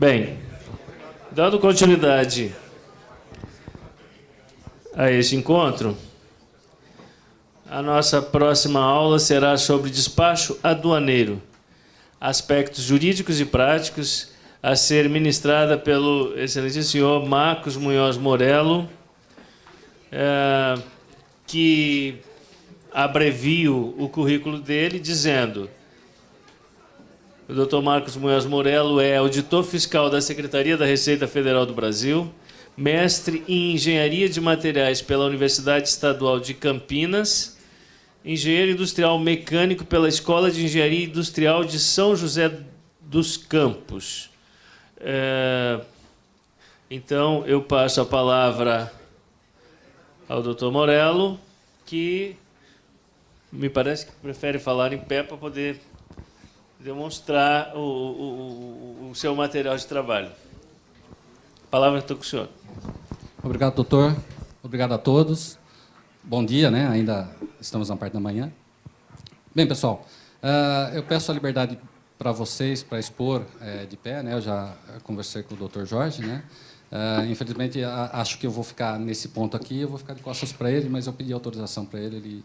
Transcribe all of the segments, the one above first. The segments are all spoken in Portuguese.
Bem, dando continuidade a este encontro, a nossa próxima aula será sobre despacho aduaneiro, aspectos jurídicos e práticos, a ser ministrada pelo excelente senhor Marcos Munhoz Morello, que abrevio o currículo dele dizendo: o Dr. Marcos Munhoz Morello é auditor fiscal da Secretaria da Receita Federal do Brasil, mestre em Engenharia de Materiais pela Universidade Estadual de Campinas, engenheiro industrial mecânico pela Escola de Engenharia Industrial de São José dos Campos. Então, eu passo a palavra ao Dr. Morello, que me parece que prefere falar em pé para poder demonstrar o seu material de trabalho. A palavra está com o senhor. Obrigado, doutor. Obrigado a todos. Bom dia, né? Ainda estamos na parte da manhã. Bem, pessoal, eu peço a liberdade para vocês para expor de pé, né? Eu já conversei com o doutor Jorge, né? Infelizmente, acho que eu vou ficar nesse ponto aqui, eu vou ficar de costas para ele, mas eu pedi autorização para ele, ele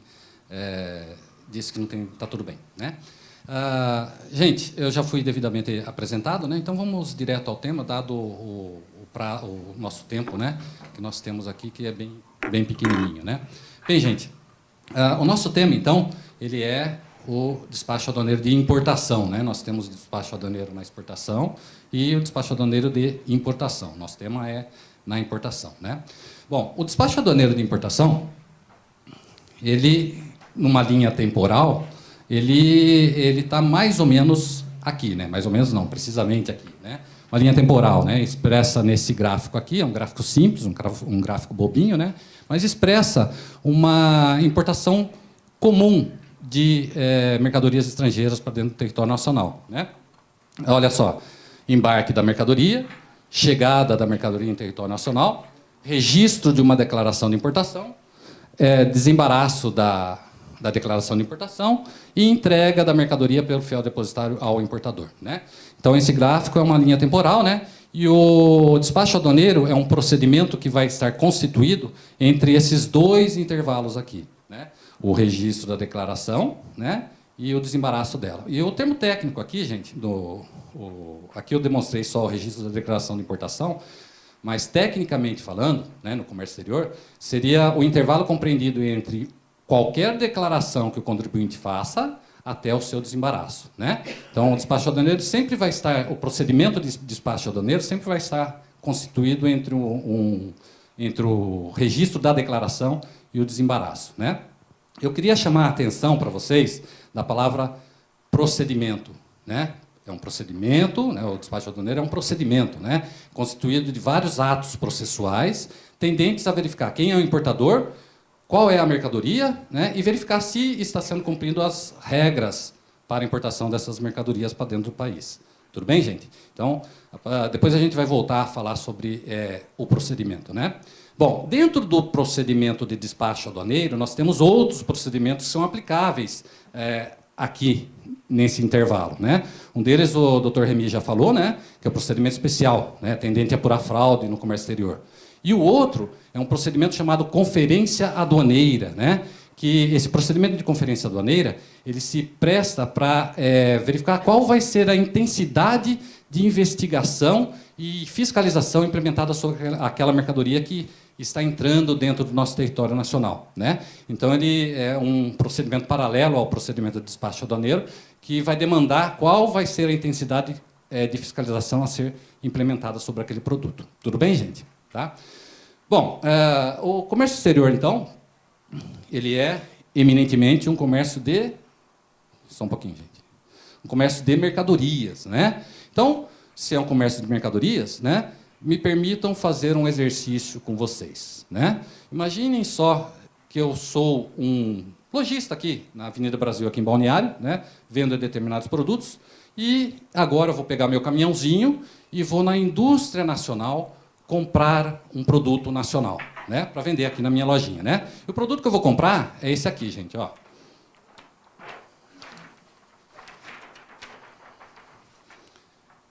disse que não tem, está tudo bem, né? Gente, eu já fui devidamente apresentado, né? Então vamos direto ao tema, dado o nosso tempo, né? Que nós temos aqui, que é bem pequenininho, né? Bem, gente, o nosso tema, então, ele é o despacho aduaneiro de importação, né? Nós temos o despacho aduaneiro na exportação e o despacho aduaneiro de importação. Nosso tema é na importação, né? Bom, o despacho aduaneiro de importação, ele, numa linha temporal, ele está mais ou menos aqui, né? Mais ou menos não, precisamente aqui, né? Uma linha temporal, né? Expressa nesse gráfico aqui, é um gráfico simples, um gráfico bobinho, né? Mas expressa uma importação comum de mercadorias estrangeiras para dentro do território nacional, né? Olha só, embarque da mercadoria, chegada da mercadoria em território nacional, registro de uma declaração de importação, desembaraço da declaração de importação e entrega da mercadoria pelo fiel depositário ao importador, né? Então, esse gráfico é uma linha temporal, né? E o despacho aduaneiro é um procedimento que vai estar constituído entre esses dois intervalos aqui, né? O registro da declaração, né? E o desembaraço dela. E o termo técnico aqui, gente, aqui eu demonstrei só o registro da declaração de importação, mas, tecnicamente falando, né, no comércio exterior, seria o intervalo compreendido entre qualquer declaração que o contribuinte faça até o seu desembaraço, né? Então, o despacho aduaneiro sempre vai estar, o procedimento de despacho aduaneiro sempre vai estar constituído entre o registro da declaração e o desembaraço, né? Eu queria chamar a atenção para vocês da palavra procedimento, né? É um procedimento, né? O despacho aduaneiro é um procedimento, né? Constituído de vários atos processuais tendentes a verificar quem é o importador, qual é a mercadoria, né? E verificar se está sendo cumprido as regras para a importação dessas mercadorias para dentro do país. Tudo bem, gente? Então, depois a gente vai voltar a falar sobre o procedimento, né? Bom, dentro do procedimento de despacho aduaneiro, nós temos outros procedimentos que são aplicáveis aqui nesse intervalo, né? Um deles o Dr. Remy já falou, né? Que é o procedimento especial, né? Tendente a apurar fraude no comércio exterior. E o outro é um procedimento chamado conferência aduaneira, né? Que esse procedimento de conferência aduaneira ele se presta para verificar qual vai ser a intensidade de investigação e fiscalização implementada sobre aquela mercadoria que está entrando dentro do nosso território nacional, né? Então, ele é um procedimento paralelo ao procedimento de despacho aduaneiro que vai demandar qual vai ser a intensidade de fiscalização a ser implementada sobre aquele produto. Tudo bem, gente? Tá? Bom, o comércio exterior, então, ele é eminentemente um comércio de... Só um pouquinho, gente. Um comércio de mercadorias, né? Então, se é um comércio de mercadorias, né, me permitam fazer um exercício com vocês, né? Imaginem só que eu sou um lojista aqui na Avenida Brasil, aqui em Balneário, né, vendo determinados produtos, e agora eu vou pegar meu caminhãozinho e vou na indústria nacional comprar um produto nacional, né, para vender aqui na minha lojinha, né? E o produto que eu vou comprar é esse aqui, gente, ó.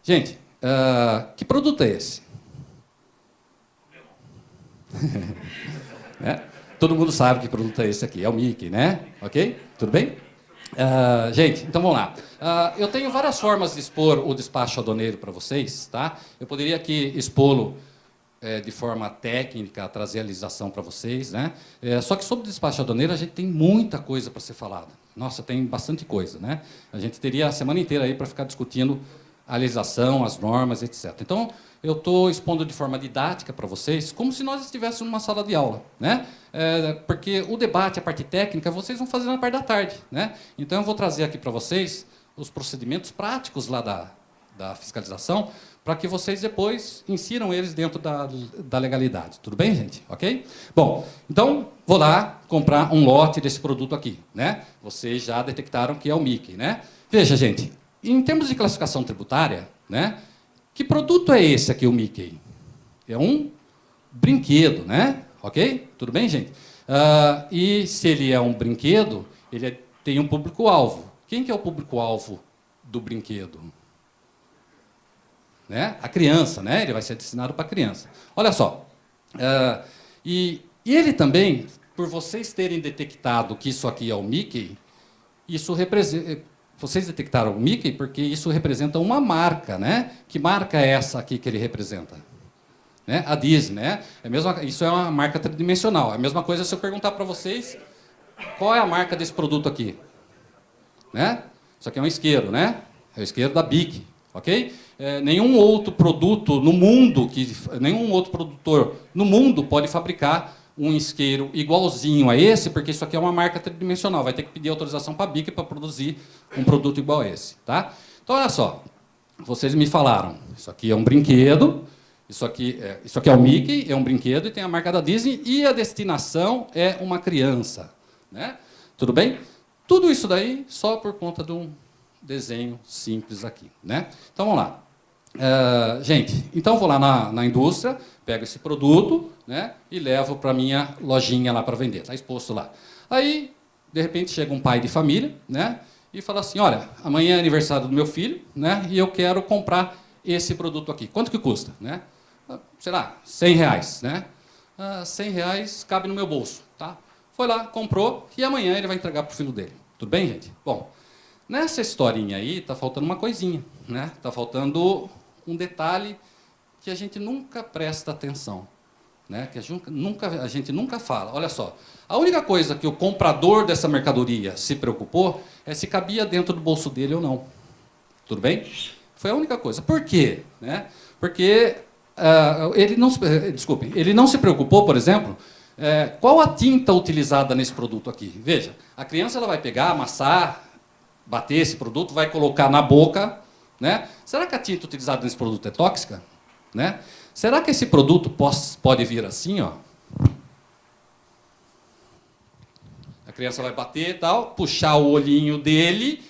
Gente, Que produto é esse? Né? Todo mundo sabe que produto é esse aqui, é o Mickey, né? Ok? Tudo bem? Gente, então vamos lá. Eu tenho várias formas de expor o despacho aduaneiro para vocês, tá? Eu poderia aqui expô-lo de forma técnica, trazer a legislação para vocês, né? Só que sobre o despacho aduaneiro a gente tem muita coisa para ser falada. Nossa, tem bastante coisa, né? A gente teria a semana inteira aí para ficar discutindo a legislação, as normas, etc. Então, eu estou expondo de forma didática para vocês, como se nós estivéssemos numa sala de aula, né? Porque o debate, a parte técnica, vocês vão fazer na parte da tarde, né? Então, eu vou trazer aqui para vocês os procedimentos práticos lá da fiscalização, para que vocês depois insiram eles dentro da legalidade. Tudo bem, gente? Ok? Bom, então, vou lá comprar um lote desse produto aqui, né? Vocês já detectaram que é o Mickey, né? Veja, gente, em termos de classificação tributária, né? Que produto é esse aqui, o Mickey? É um brinquedo, né? Ok? Tudo bem, gente? E se ele é um brinquedo, ele tem um público-alvo. Quem que é o público-alvo do brinquedo? Né? A criança, né? Ele vai ser destinado para a criança. Olha só. E ele também, por vocês terem detectado que isso aqui é o Mickey, isso representa... Vocês detectaram o Mickey porque isso representa uma marca, né? Que marca é essa aqui que ele representa? Né? A Disney, né? Isso é uma marca tridimensional. É a mesma coisa se eu perguntar para vocês qual é a marca desse produto aqui. Né? Isso aqui é um isqueiro, né? É o isqueiro da Bic, ok? Nenhum outro produto no mundo, nenhum outro produtor no mundo pode fabricar um isqueiro igualzinho a esse, porque isso aqui é uma marca tridimensional. Vai ter que pedir autorização para a Bic para produzir um produto igual a esse. Tá? Então, olha só. Vocês me falaram, isso aqui é um brinquedo, isso aqui é o Mickey, é um brinquedo, e tem a marca da Disney, e a destinação é uma criança. Né? Tudo bem? Tudo isso daí só por conta de um desenho simples aqui. Né? Então, vamos lá. Gente, então eu vou lá na indústria, pego esse produto, né, e levo para a minha lojinha lá para vender. Está exposto lá. Aí, de repente, chega um pai de família, né, e fala assim, olha, amanhã é aniversário do meu filho, né, e eu quero comprar esse produto aqui. Quanto que custa? Né? Sei lá, R$100. Né? R$100 cabe no meu bolso. Tá? Foi lá, comprou, e amanhã ele vai entregar para o filho dele. Tudo bem, gente? Bom, nessa historinha aí está faltando uma coisinha. Né? Está faltando um detalhe que a gente nunca presta atenção, né? Que a gente nunca fala. Olha só, a única coisa que o comprador dessa mercadoria se preocupou é se cabia dentro do bolso dele ou não. Tudo bem? Foi a única coisa. Por quê? Né? Porque ele não se preocupou, por exemplo, qual a tinta utilizada nesse produto aqui. Veja, a criança ela vai pegar, amassar, bater esse produto, vai colocar na boca. Né? Será que a tinta utilizada nesse produto é tóxica? Né? Será que esse produto pode vir assim? Ó? A criança vai bater e tal, puxar o olhinho dele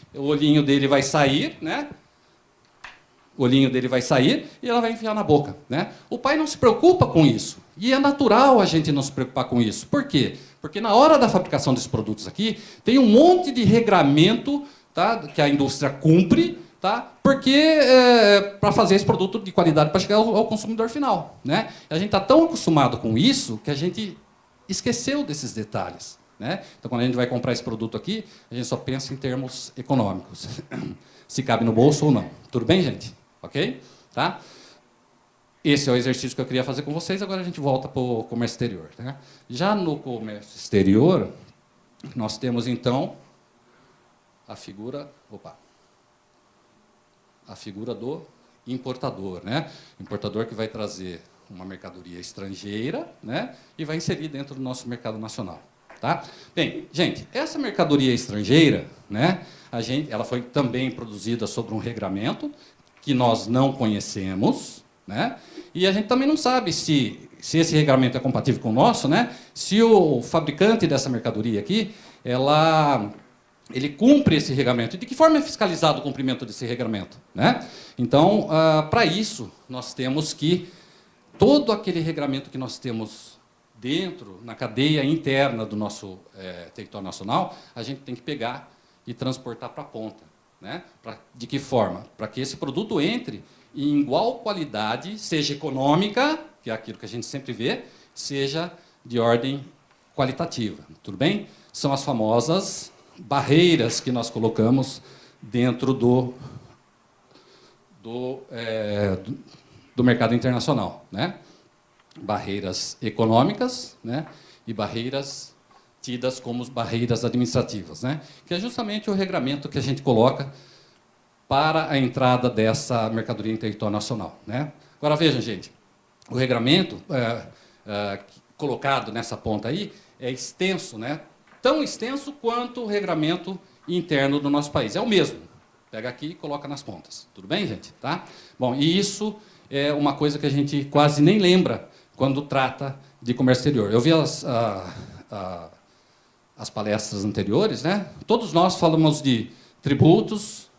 vai sair, né? O olhinho dele vai sair e ela vai enfiar na boca. Né? O pai não se preocupa com isso. E é natural a gente não se preocupar com isso. Por quê? Porque na hora da fabricação desses produtos aqui, tem um monte de regramento, tá, que a indústria cumpre, tá? Porque para fazer esse produto de qualidade para chegar ao consumidor final. Né? A gente está tão acostumado com isso que a gente esqueceu desses detalhes. Né? Então, quando a gente vai comprar esse produto aqui, a gente só pensa em termos econômicos. Se cabe no bolso ou não. Tudo bem, gente? Ok? Tá? Esse é o exercício que eu queria fazer com vocês. Agora a gente volta para o comércio exterior. Né? Já no comércio exterior, nós temos, então, a figura... a figura do importador, né? O importador que vai trazer uma mercadoria estrangeira, né? E vai inserir dentro do nosso mercado nacional, tá? Bem, gente, essa mercadoria estrangeira, né? Ela foi também produzida sobre um regramento que nós não conhecemos, né? E a gente também não sabe se esse regramento é compatível com o nosso, né? Se o fabricante dessa mercadoria aqui, ele cumpre esse regramento. E de que forma é fiscalizado o cumprimento desse regramento? Né? Então, para isso, nós temos que... Todo aquele regramento que nós temos dentro, na cadeia interna do nosso território nacional, a gente tem que pegar e transportar para a ponta. Né? De que forma? Para que esse produto entre em igual qualidade, seja econômica, que é aquilo que a gente sempre vê, seja de ordem qualitativa. Tudo bem? São as famosas barreiras que nós colocamos dentro do mercado internacional, né? Barreiras econômicas, né? E barreiras tidas como barreiras administrativas, né? Que é justamente o regramento que a gente coloca para a entrada dessa mercadoria em território nacional, né? Agora vejam, gente, o regramento colocado nessa ponta aí é extenso, né? Tão extenso quanto o regramento interno do nosso país. É o mesmo. Pega aqui e coloca nas pontas. Tudo bem, gente? Tá? Bom, e isso é uma coisa que a gente quase nem lembra quando trata de comércio exterior. Eu vi as palestras anteriores, né? Todos nós falamos de tributos,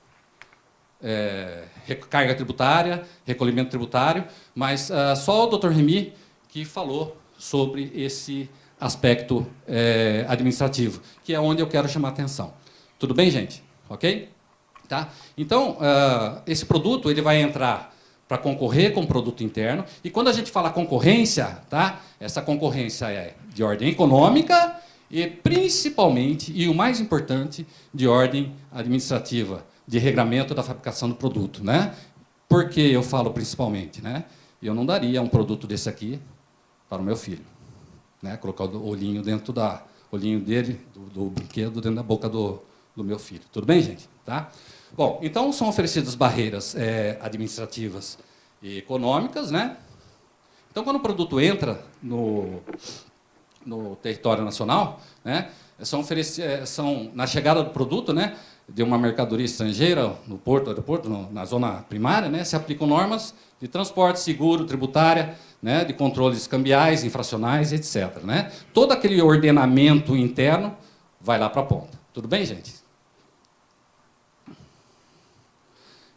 carga tributária, recolhimento tributário, mas só o Dr. Remy que falou sobre esse aspecto administrativo, que é onde eu quero chamar a atenção. Tudo bem, gente? Ok? Tá? Então, esse produto ele vai entrar para concorrer com o produto interno, e quando a gente fala concorrência, tá? Essa concorrência é de ordem econômica e, principalmente, e o mais importante, de ordem administrativa, de regramento da fabricação do produto, né? Por que eu falo principalmente, né? Eu não daria um produto desse aqui para o meu filho, né? Colocar o olhinho dentro olhinho dele, do brinquedo, dentro da boca do meu filho. Tudo bem, gente? Tá? Bom, então são oferecidas barreiras administrativas e econômicas, né? Então, quando o produto entra no território nacional, né, são na chegada do produto, né, de uma mercadoria estrangeira no porto, aeroporto, na zona primária, né, se aplicam normas de transporte, seguro, tributária, né, de controles cambiais, infracionais, etc. Né? Todo aquele ordenamento interno vai lá para a ponta. Tudo bem, gente?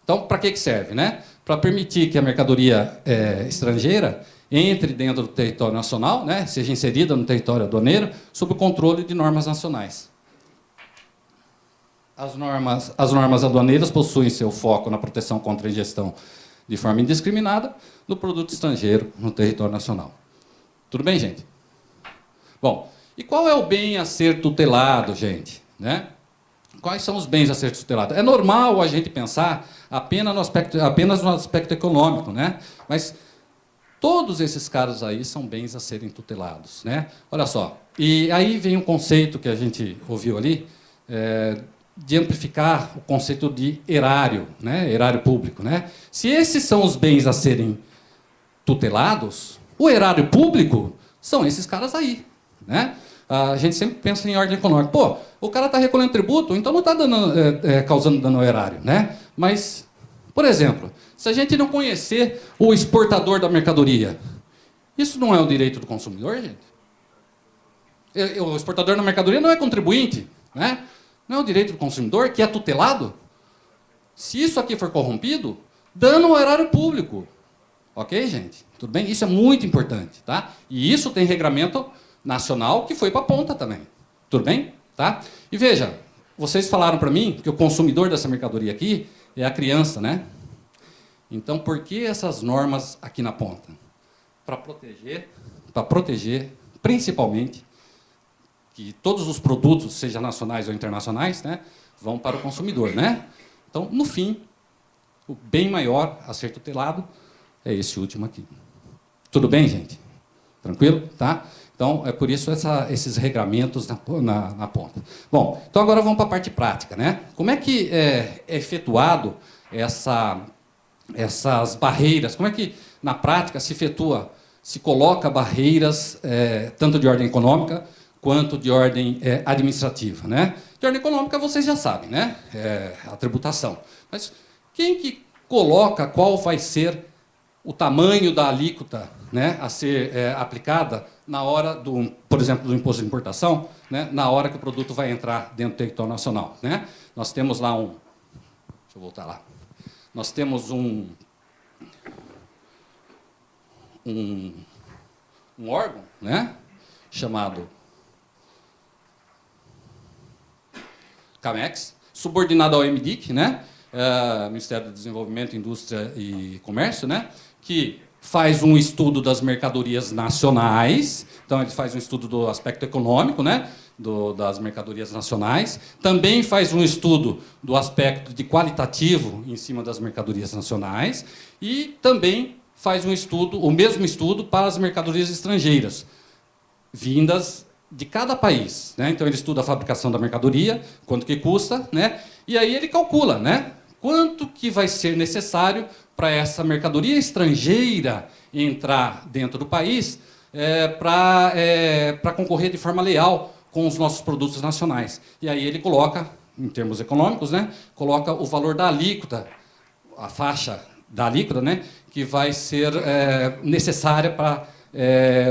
Então, para que serve? Né? Para permitir que a mercadoria estrangeira entre dentro do território nacional, né, seja inserida no território aduaneiro, sob o controle de normas nacionais. As normas aduaneiras possuem seu foco na proteção contra a ingestão de forma indiscriminada do produto estrangeiro no território nacional. Tudo bem, gente? Bom, e qual é o bem a ser tutelado, gente? Né? Quais são os bens a ser tutelados? É normal a gente pensar apenas no aspecto econômico, né? Mas todos esses casos aí são bens a serem tutelados, né? Olha só, e aí vem um conceito que a gente ouviu ali, de amplificar o conceito de erário, né? Erário público, né? Se esses são os bens a serem tutelados, o erário público são esses caras aí, né? A gente sempre pensa em ordem econômica. Pô, o cara está recolhendo tributo, então não está causando dano ao erário, né? Mas, por exemplo, se a gente não conhecer o exportador da mercadoria, isso não é o direito do consumidor, gente? O exportador da mercadoria não é contribuinte, né? Não é o direito do consumidor que é tutelado? Se isso aqui for corrompido, dano ao erário público. Ok, gente? Tudo bem? Isso é muito importante, tá? E isso tem regramento nacional que foi para a ponta também. Tudo bem? Tá? E veja, vocês falaram para mim que o consumidor dessa mercadoria aqui é a criança, né? Então, por que essas normas aqui na ponta? Para proteger, principalmente, que todos os produtos, seja nacionais ou internacionais, né, vão para o consumidor, né? Então, no fim, o bem maior a ser tutelado é esse último aqui. Tudo bem, gente? Tranquilo? Tá? Então, é por isso esses regramentos na ponta. Bom, então agora vamos para a parte prática, né? Como é que é efetuado essas barreiras? Como é que, na prática, se coloca barreiras tanto de ordem econômica quanto de ordem administrativa, né? De ordem econômica, vocês já sabem, né? A tributação. Mas quem que coloca qual vai ser o tamanho da alíquota, né, a ser aplicada na hora por exemplo, do imposto de importação, né, na hora que o produto vai entrar dentro do território nacional, né? Nós temos lá deixa eu voltar lá. Nós temos um órgão, né, chamado CAMEX, subordinado ao MDIC, né? Ministério do Desenvolvimento, Indústria e Comércio, né, que faz um estudo das mercadorias nacionais, então ele faz um estudo do aspecto econômico, né, das mercadorias nacionais, também faz um estudo do aspecto de qualitativo em cima das mercadorias nacionais e também faz um estudo, o mesmo estudo para as mercadorias estrangeiras, vindas de cada país, né? Então ele estuda a fabricação da mercadoria, quanto que custa, né? E aí ele calcula, né, quanto que vai ser necessário para essa mercadoria estrangeira entrar dentro do país para concorrer de forma leal com os nossos produtos nacionais. E aí ele coloca, em termos econômicos, né, coloca o valor da alíquota, a faixa da alíquota, né, que vai ser necessária para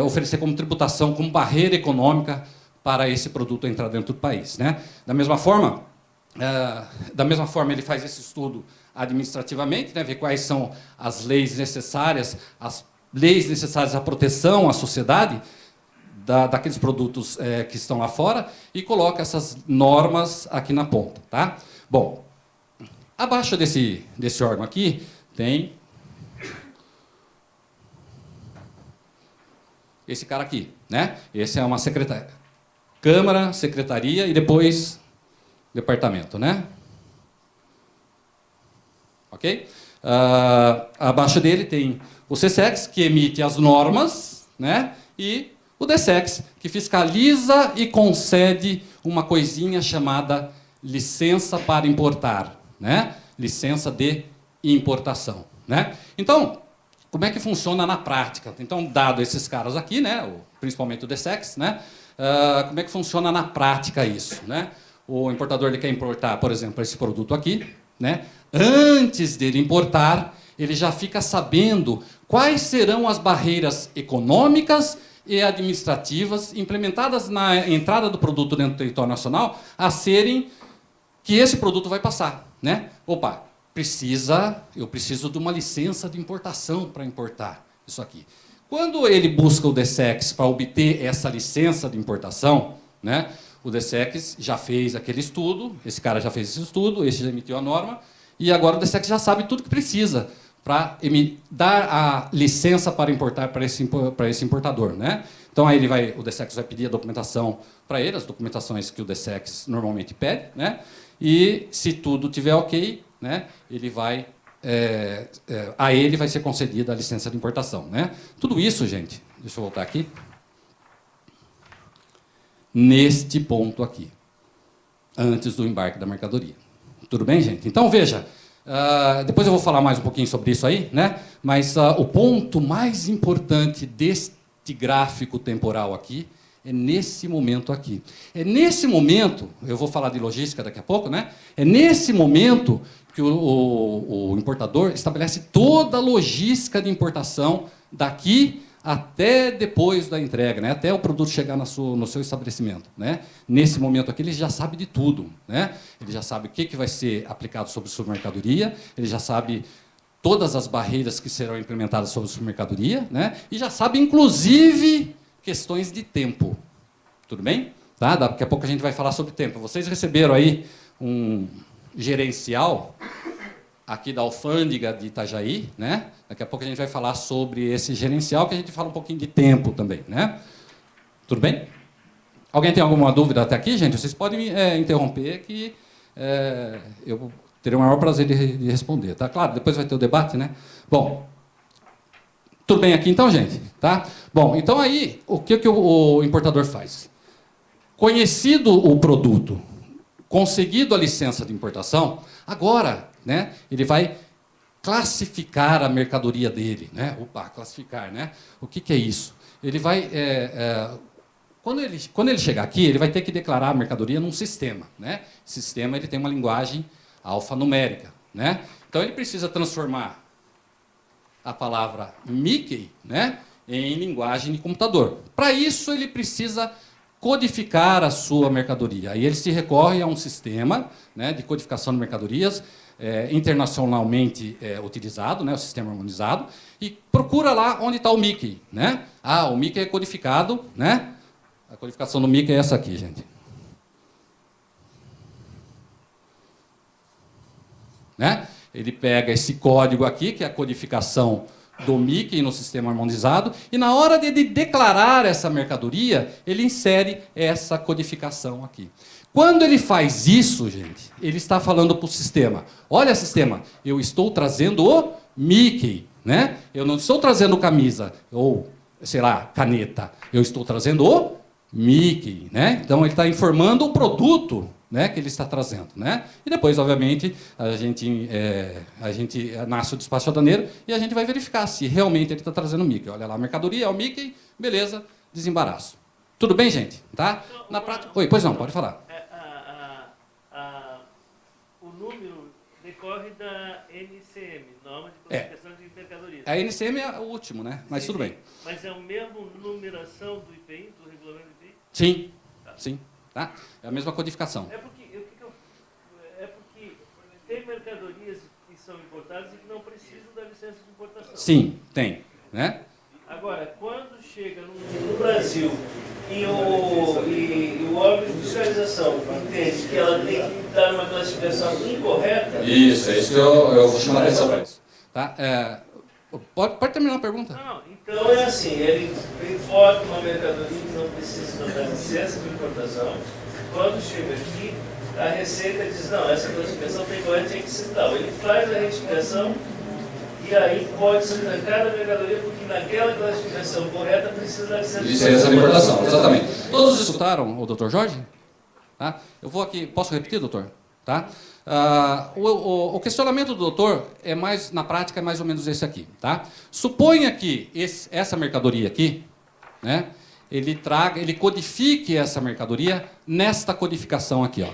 oferecer como tributação, como barreira econômica para esse produto entrar dentro do país, né? Da mesma forma, ele faz esse estudo administrativamente, né, ver quais são as leis necessárias à proteção à sociedade daqueles produtos que estão lá fora e coloca essas normas aqui na ponta, tá? Bom, abaixo desse órgão aqui tem esse cara aqui, né? Esse é uma secretaria, Câmara, Secretaria e depois Departamento, né? Ok? Abaixo dele tem o CSEX, que emite as normas, né? E o DSEX, que fiscaliza e concede uma coisinha chamada licença para importar, né? Licença de importação, né? Então, como é que funciona na prática? Então, dado esses caras aqui, né, principalmente o DSEX, né, como é que funciona na prática isso, né? O importador ele quer importar, por exemplo, esse produto aqui, né? Antes dele importar, ele já fica sabendo quais serão as barreiras econômicas e administrativas implementadas na entrada do produto dentro do território nacional que esse produto vai passar, né? Opa, eu preciso de uma licença de importação para importar isso aqui. Quando ele busca o DSEX para obter essa licença de importação, né, o DSEX já fez aquele estudo, esse cara já fez esse estudo, esse já emitiu a norma, e agora o DSEX já sabe tudo que precisa para dar a licença para importar para esse importador, né? Então aí o DSEX vai pedir a documentação para ele, as documentações que o DSEX normalmente pede, né? E se tudo tiver ok, né, a ele vai ser concedida a licença de importação, né? Tudo isso, gente, deixa eu voltar aqui, neste ponto aqui, antes do embarque da mercadoria. Tudo bem, gente? Então, veja, depois eu vou falar mais um pouquinho sobre isso aí, né? Mas o ponto mais importante deste gráfico temporal aqui é nesse momento aqui. É nesse momento, eu vou falar de logística daqui a pouco, né? É nesse momento que o importador estabelece toda a logística de importação daqui até depois da entrega, né? Até o produto chegar no seu estabelecimento, né? Nesse momento aqui, ele já sabe de tudo, né? Ele já sabe o que vai ser aplicado sobre sua mercadoria, ele já sabe todas as barreiras que serão implementadas sobre sua mercadoria, né? E já sabe, inclusive, questões de tempo. Tudo bem? Tá? Daqui a pouco a gente vai falar sobre tempo. Vocês receberam aí um gerencial aqui da alfândega de Itajaí, né? Daqui a pouco a gente vai falar sobre esse gerencial, que a gente fala um pouquinho de tempo também, né? Tudo bem? Alguém tem alguma dúvida até aqui, gente? Vocês podem me interromper, que eu terei o maior prazer de responder, tá? Claro, depois vai ter o debate, né? Bom, tudo bem aqui então, gente? Tá? Bom, então aí, o que o importador faz? Conhecido o produto, conseguido a licença de importação, agora, né, ele vai classificar a mercadoria dele, né? Opa, classificar, né? O que é isso? Ele vai, quando ele chegar aqui, ele vai ter que declarar a mercadoria num sistema, né? O sistema ele tem uma linguagem alfanumérica, né? Então ele precisa transformar a palavra Mickey, né, em linguagem de computador. Para isso ele precisa codificar a sua mercadoria. Aí ele se recorre a um sistema, né, de codificação de mercadorias internacionalmente utilizado, né, o sistema harmonizado, e procura lá onde está o Mickey, né? O Mickey é codificado, né? A codificação do Mickey é essa aqui, gente. né? Ele pega esse código aqui, que é a codificação do Mickey no sistema harmonizado, e na hora de declarar essa mercadoria, ele insere essa codificação aqui. Quando ele faz isso, gente, ele está falando para o sistema: olha, sistema, eu estou trazendo o Mickey, né? Eu não estou trazendo camisa ou, sei lá, caneta. Eu estou trazendo o Mickey, né? Então ele está informando o produto, né, que ele está trazendo, né? E depois, obviamente, a gente nasce o despacho aduaneiro e a gente vai verificar se realmente ele está trazendo o Mickey. Olha lá, a mercadoria é o Mickey, beleza, desembaraço. Tudo bem, gente? Tá? Na prática. Oi, pois não, pode falar. O número decorre da NCM, Norma de Classificação de Mercadorias. A NCM é o último, né? Mas sim, tudo bem. Mas é a mesma numeração do IPI, do regulamento do IPI? Sim, tá. Sim. Tá? É a mesma codificação. É porque tem mercadorias que são importadas e que não precisam da licença de importação. Sim, tem. Né? Agora, quando chega no Brasil e o órgão de fiscalização entende que ela tem que dar uma classificação incorreta... Isso, é isso que eu vou chamar a atenção para isso. Tá? Pode terminar a pergunta? Não, então é assim, ele importa uma mercadoria que não precisa da licença de importação. Quando chega aqui, a Receita diz: não, essa classificação tem correta, tem que ser tal. Ele faz a retificação e aí pode ser na cada mercadoria, porque naquela classificação correta precisa da licença de importação. Exatamente. Todos escutaram o Dr. Jorge? Tá? Eu vou aqui, posso repetir, doutor? Tá? O questionamento do doutor é mais, na prática, é mais ou menos esse aqui. Tá? Suponha que essa mercadoria aqui, né, ele codifique essa mercadoria nesta codificação aqui, ó.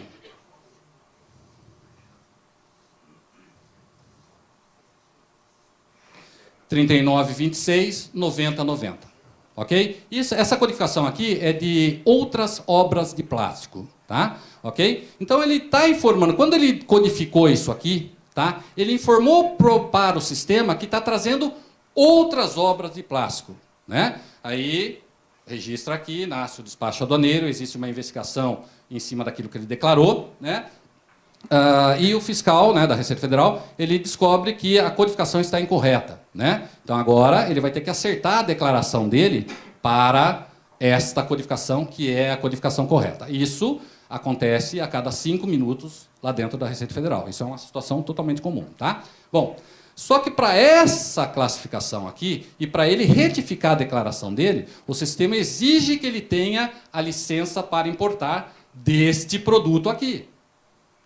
3926, 9090. Ok? Essa codificação aqui é de outras obras de plástico. Tá? Ok? Então ele está informando, quando ele codificou isso aqui, tá? Ele informou para o sistema que está trazendo outras obras de plástico. Né? Aí registra aqui, nasce o despacho aduaneiro, existe uma investigação em cima daquilo que ele declarou, né? E o fiscal, né, da Receita Federal, ele descobre que a codificação está incorreta. Né? Então agora ele vai ter que acertar a declaração dele para esta codificação, que é a codificação correta. Isso acontece a cada 5 minutos lá dentro da Receita Federal. Isso é uma situação totalmente comum. Tá? Bom, só que para essa classificação aqui, e para ele retificar a declaração dele, o sistema exige que ele tenha a licença para importar deste produto aqui.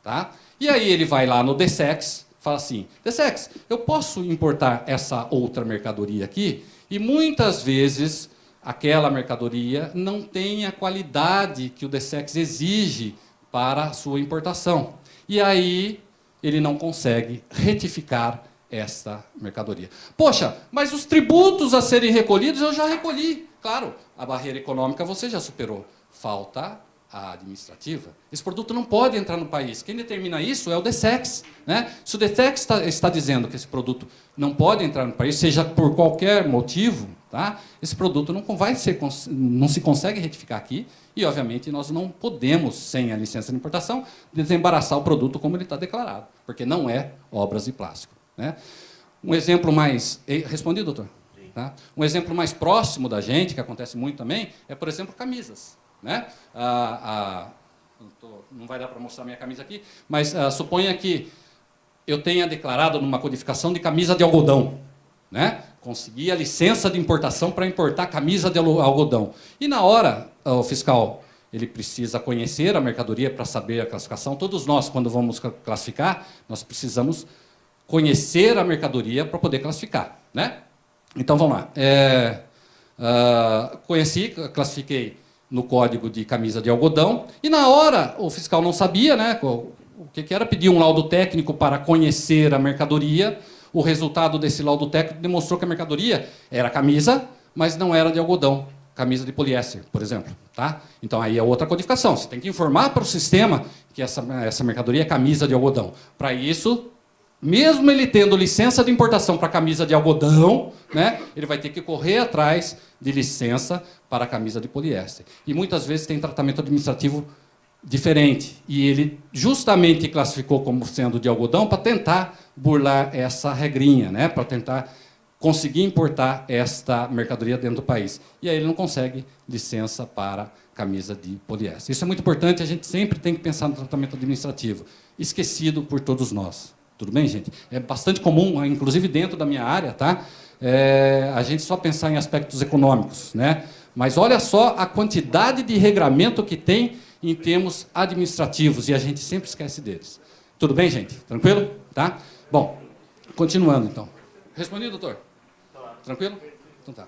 Tá? E aí ele vai lá no DSEX, fala assim: DSEX, eu posso importar essa outra mercadoria aqui? E muitas vezes aquela mercadoria não tem a qualidade que o DSEX exige para a sua importação. E aí ele não consegue retificar esta mercadoria. Poxa, mas os tributos a serem recolhidos eu já recolhi. Claro, a barreira econômica você já superou. Falta a administrativa. Esse produto não pode entrar no país. Quem determina isso é o DSEX. Né? Se o DSEX está dizendo que esse produto não pode entrar no país, seja por qualquer motivo, tá? Esse produto não se consegue retificar aqui e, obviamente, nós não podemos, sem a licença de importação, desembaraçar o produto como ele está declarado, porque não é obras de plástico. Né? Um exemplo mais... Respondi, doutor? Tá? Um exemplo mais próximo da gente, que acontece muito também, é, por exemplo, camisas. Né? Não vai dar para mostrar minha camisa aqui, mas suponha que eu tenha declarado numa codificação de camisa de algodão. Né? Consegui a licença de importação para importar camisa de algodão. E na hora, o fiscal ele precisa conhecer a mercadoria para saber a classificação. Todos nós, quando vamos classificar, nós precisamos conhecer a mercadoria para poder classificar. Né? Então, vamos lá. Conheci, classifiquei no código de camisa de algodão, e na hora o fiscal não sabia, né, o que era, pedir um laudo técnico para conhecer a mercadoria. O resultado desse laudo técnico demonstrou que a mercadoria era camisa, mas não era de algodão, camisa de poliéster, por exemplo. Tá? Então aí é outra codificação, você tem que informar para o sistema que essa mercadoria é camisa de algodão. Para isso, mesmo ele tendo licença de importação para camisa de algodão, né, ele vai ter que correr atrás de licença para a camisa de poliéster. E muitas vezes tem tratamento administrativo diferente. E ele justamente classificou como sendo de algodão para tentar burlar essa regrinha, né? Para tentar conseguir importar esta mercadoria dentro do país. E aí ele não consegue licença para camisa de poliéster. Isso é muito importante, a gente sempre tem que pensar no tratamento administrativo, esquecido por todos nós. Tudo bem, gente? É bastante comum, inclusive dentro da minha área, tá? A gente só pensar em aspectos econômicos, né? Mas olha só a quantidade de regramento que tem em termos administrativos, e a gente sempre esquece deles. Tudo bem, gente? Tranquilo? Tá? Bom, continuando, então. Respondi, doutor? Tranquilo? Então tá.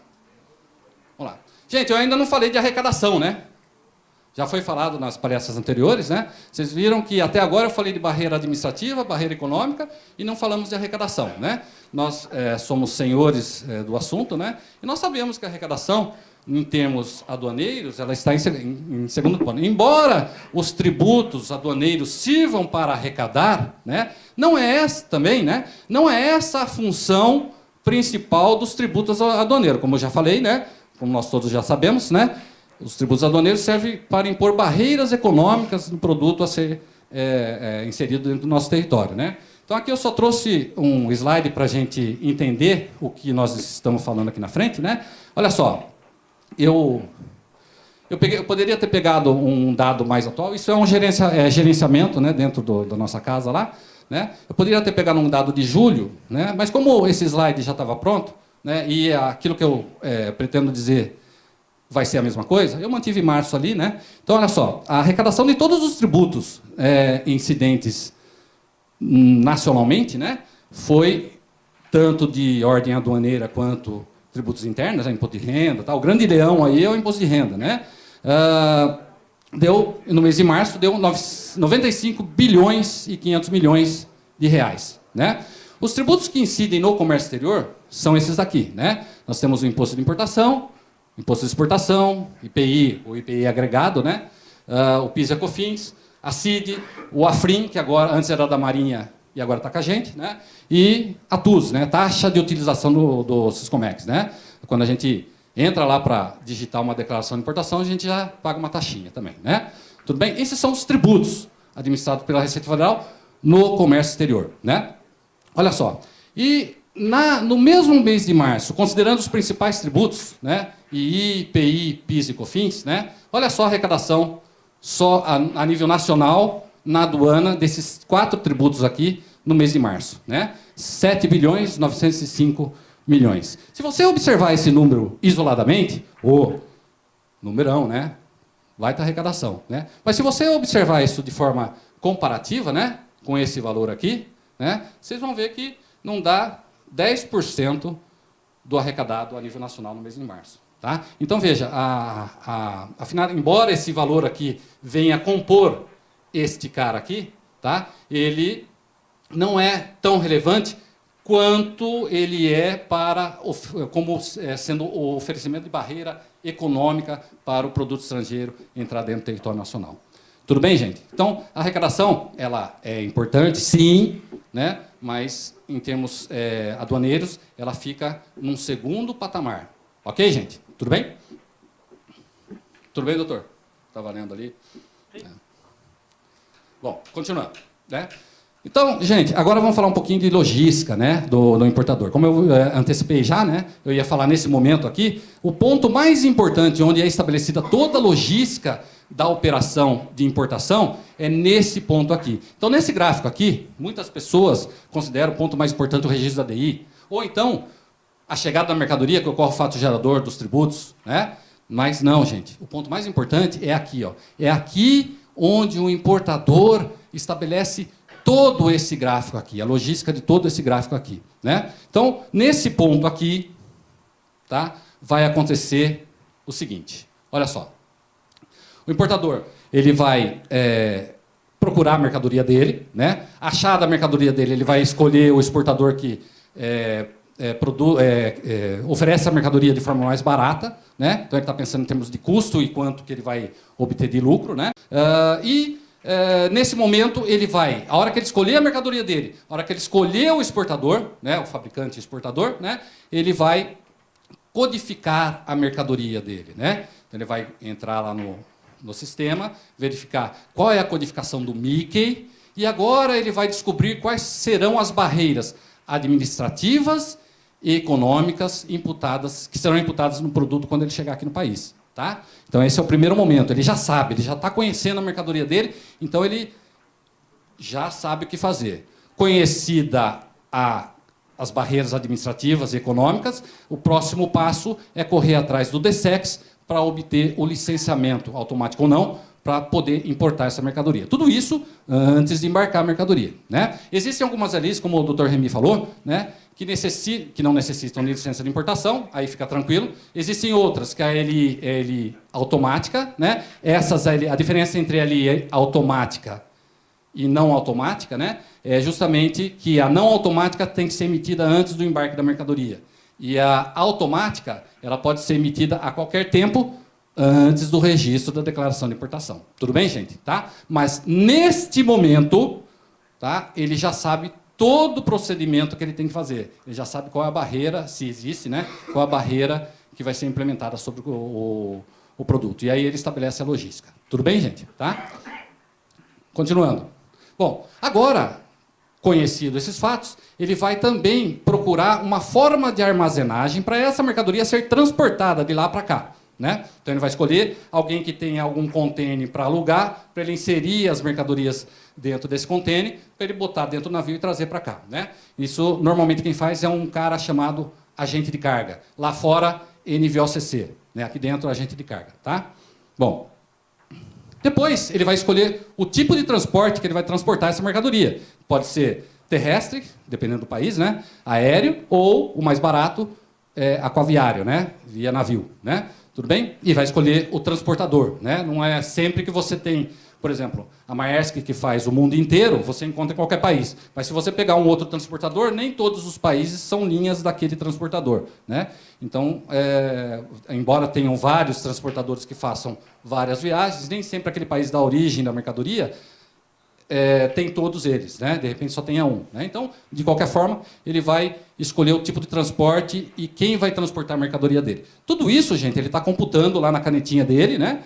Vamos lá. Gente, eu ainda não falei de arrecadação, né? Já foi falado nas palestras anteriores, né? Vocês viram que até agora eu falei de barreira administrativa, barreira econômica, e não falamos de arrecadação, né? Nós somos senhores do assunto, né? E nós sabemos que a arrecadação, em termos aduaneiros, ela está em segundo plano. Embora os tributos aduaneiros sirvam para arrecadar, né? Não é essa também, né? Não é essa a função principal dos tributos aduaneiros, como eu já falei, né? Como nós todos já sabemos, né? Os tributos aduaneiros servem para impor barreiras econômicas no produto a ser inserido dentro do nosso território, né? Então, aqui eu só trouxe um slide para a gente entender o que nós estamos falando aqui na frente, né? Olha só, eu poderia ter pegado um dado mais atual, isso é um gerenciamento, né, dentro da nossa casa lá, né? Eu poderia ter pegado um dado de julho, né? Mas como esse slide já estava pronto, né, e aquilo que eu pretendo dizer vai ser a mesma coisa, eu mantive março ali, né? Então, olha só, a arrecadação de todos os tributos incidentes nacionalmente, né, foi tanto de ordem aduaneira quanto tributos internos, imposto de renda, tá? O grande leão aí é o imposto de renda, né? No mês de março, deu 95 bilhões e 500 milhões de reais, né? Os tributos que incidem no comércio exterior são esses aqui, né? Nós temos o imposto de importação, imposto de exportação, IPI, o IPI agregado, né? O PIS e a COFINS, a CID, o AFRIM, que agora antes era da Marinha e agora está com a gente, né? E a TUS, né? Taxa de utilização do Siscomex, né? Quando a gente entra lá para digitar uma declaração de importação, a gente já paga uma taxinha também, né? Tudo bem? Esses são os tributos administrados pela Receita Federal no comércio exterior, né? Olha só. E no mesmo mês de março, considerando os principais tributos, né? II, IPI, PIS e COFINS, né? Olha só a arrecadação só a nível nacional na aduana desses 4 tributos aqui no mês de março, né? 7 bilhões 905 milhões. Se você observar esse número isoladamente, numerão, né? Vai estar arrecadação, né? Mas se você observar isso de forma comparativa, né, com esse valor aqui, né, vocês vão ver que não dá 10% do arrecadado a nível nacional no mês de março. Tá? Então, veja, afinal, embora esse valor aqui venha compor este cara aqui, tá? Ele não é tão relevante quanto ele é sendo o oferecimento de barreira econômica para o produto estrangeiro entrar dentro do território nacional. Tudo bem, gente? Então, a arrecadação ela é importante, sim, né? Mas, em termos aduaneiros, ela fica num segundo patamar. Ok, gente? Tudo bem? Tudo bem, doutor? Está valendo ali? Bom, continuando, né? Então, gente, agora vamos falar um pouquinho de logística, né, do importador. Como eu antecipei já, né, eu ia falar nesse momento aqui, o ponto mais importante onde é estabelecida toda a logística da operação de importação é nesse ponto aqui. Então, nesse gráfico aqui, muitas pessoas consideram o ponto mais importante o registro da DI, ou então a chegada da mercadoria, que ocorre o fato gerador dos tributos, né? Mas não, gente. O ponto mais importante é aqui, ó. É aqui onde o importador estabelece todo esse gráfico aqui, a logística de todo esse gráfico aqui, né? Então, nesse ponto aqui, tá, vai acontecer o seguinte. Olha só. O importador, ele vai procurar a mercadoria dele, né? Achada a mercadoria dele, ele vai escolher o exportador que oferece a mercadoria de forma mais barata, né? Então ele está pensando em termos de custo e quanto que ele vai obter de lucro, né? Nesse momento ele vai, a hora que ele escolher a mercadoria dele, a hora que ele escolher o exportador, né? O fabricante exportador, né? Ele vai codificar a mercadoria dele, né? Então ele vai entrar lá no no sistema, verificar qual é a codificação do Mickey, e agora ele vai descobrir quais serão as barreiras administrativas e econômicas imputadas, que serão imputadas no produto quando ele chegar aqui no país. Tá? Então, esse é o primeiro momento. Ele já sabe, ele já está conhecendo a mercadoria dele, então ele já sabe o que fazer. Conhecida as barreiras administrativas e econômicas, o próximo passo é correr atrás do DSEX para obter o licenciamento, automático ou não, para poder importar essa mercadoria. Tudo isso antes de embarcar a mercadoria. Né? Existem algumas leis, como o Dr. Remy falou, né, que não necessitam de licença de importação, aí fica tranquilo. Existem outras, que é a LI automática. Né? Essas, a diferença entre a LI automática e não automática, né, é justamente que a não automática tem que ser emitida antes do embarque da mercadoria. E a automática ela pode ser emitida a qualquer tempo, antes do registro da declaração de importação. Tudo bem, gente? Tá? Mas, neste momento, tá, ele já sabe todo o procedimento que ele tem que fazer. Ele já sabe qual é a barreira, se existe, né, qual é a barreira que vai ser implementada sobre o produto. E aí ele estabelece a logística. Tudo bem, gente? Tá? Continuando. Bom, agora, conhecido esses fatos, ele vai também procurar uma forma de armazenagem para essa mercadoria ser transportada de lá para cá. Né? Então, ele vai escolher alguém que tenha algum container para alugar, para ele inserir as mercadorias dentro desse container, para ele botar dentro do navio e trazer para cá. Né? Isso, normalmente, quem faz é um cara chamado agente de carga. Lá fora, NVOCC. Né? Aqui dentro, agente de carga. Tá? Bom, depois, ele vai escolher o tipo de transporte que ele vai transportar essa mercadoria. Pode ser terrestre, dependendo do país, né? Aéreo, ou, o mais barato, aquaviário, né? Via navio. Né? Tudo bem? E vai escolher o transportador. Né? Não é sempre que você tem, por exemplo, a Maersk, que faz o mundo inteiro, você encontra em qualquer país. Mas se você pegar um outro transportador, nem todos os países são linhas daquele transportador. Né? Então, embora tenham vários transportadores que façam várias viagens, nem sempre aquele país da origem da mercadoria tem todos eles, né? De repente só tenha um. Né? Então, de qualquer forma, ele vai escolher o tipo de transporte e quem vai transportar a mercadoria dele. Tudo isso, gente, ele está computando lá na canetinha dele, né?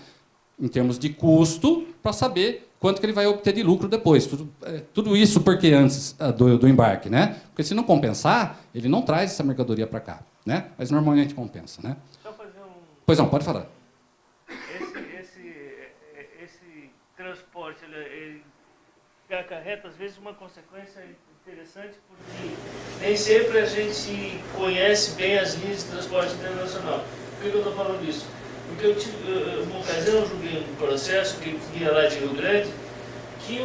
Em termos de custo, para saber quanto que ele vai obter de lucro depois. Tudo isso porque antes do embarque. Né? Porque se não compensar, ele não traz essa mercadoria para cá. Né? Mas normalmente compensa. Né? Deixa eu fazer Pois não, pode falar. Esse transporte, ele acarreta, às vezes, uma consequência interessante, porque nem sempre a gente conhece bem as linhas de transporte internacional. Por que eu estou falando isso? Porque uma ocasião eu joguei um processo que vinha lá de Rio Grande, que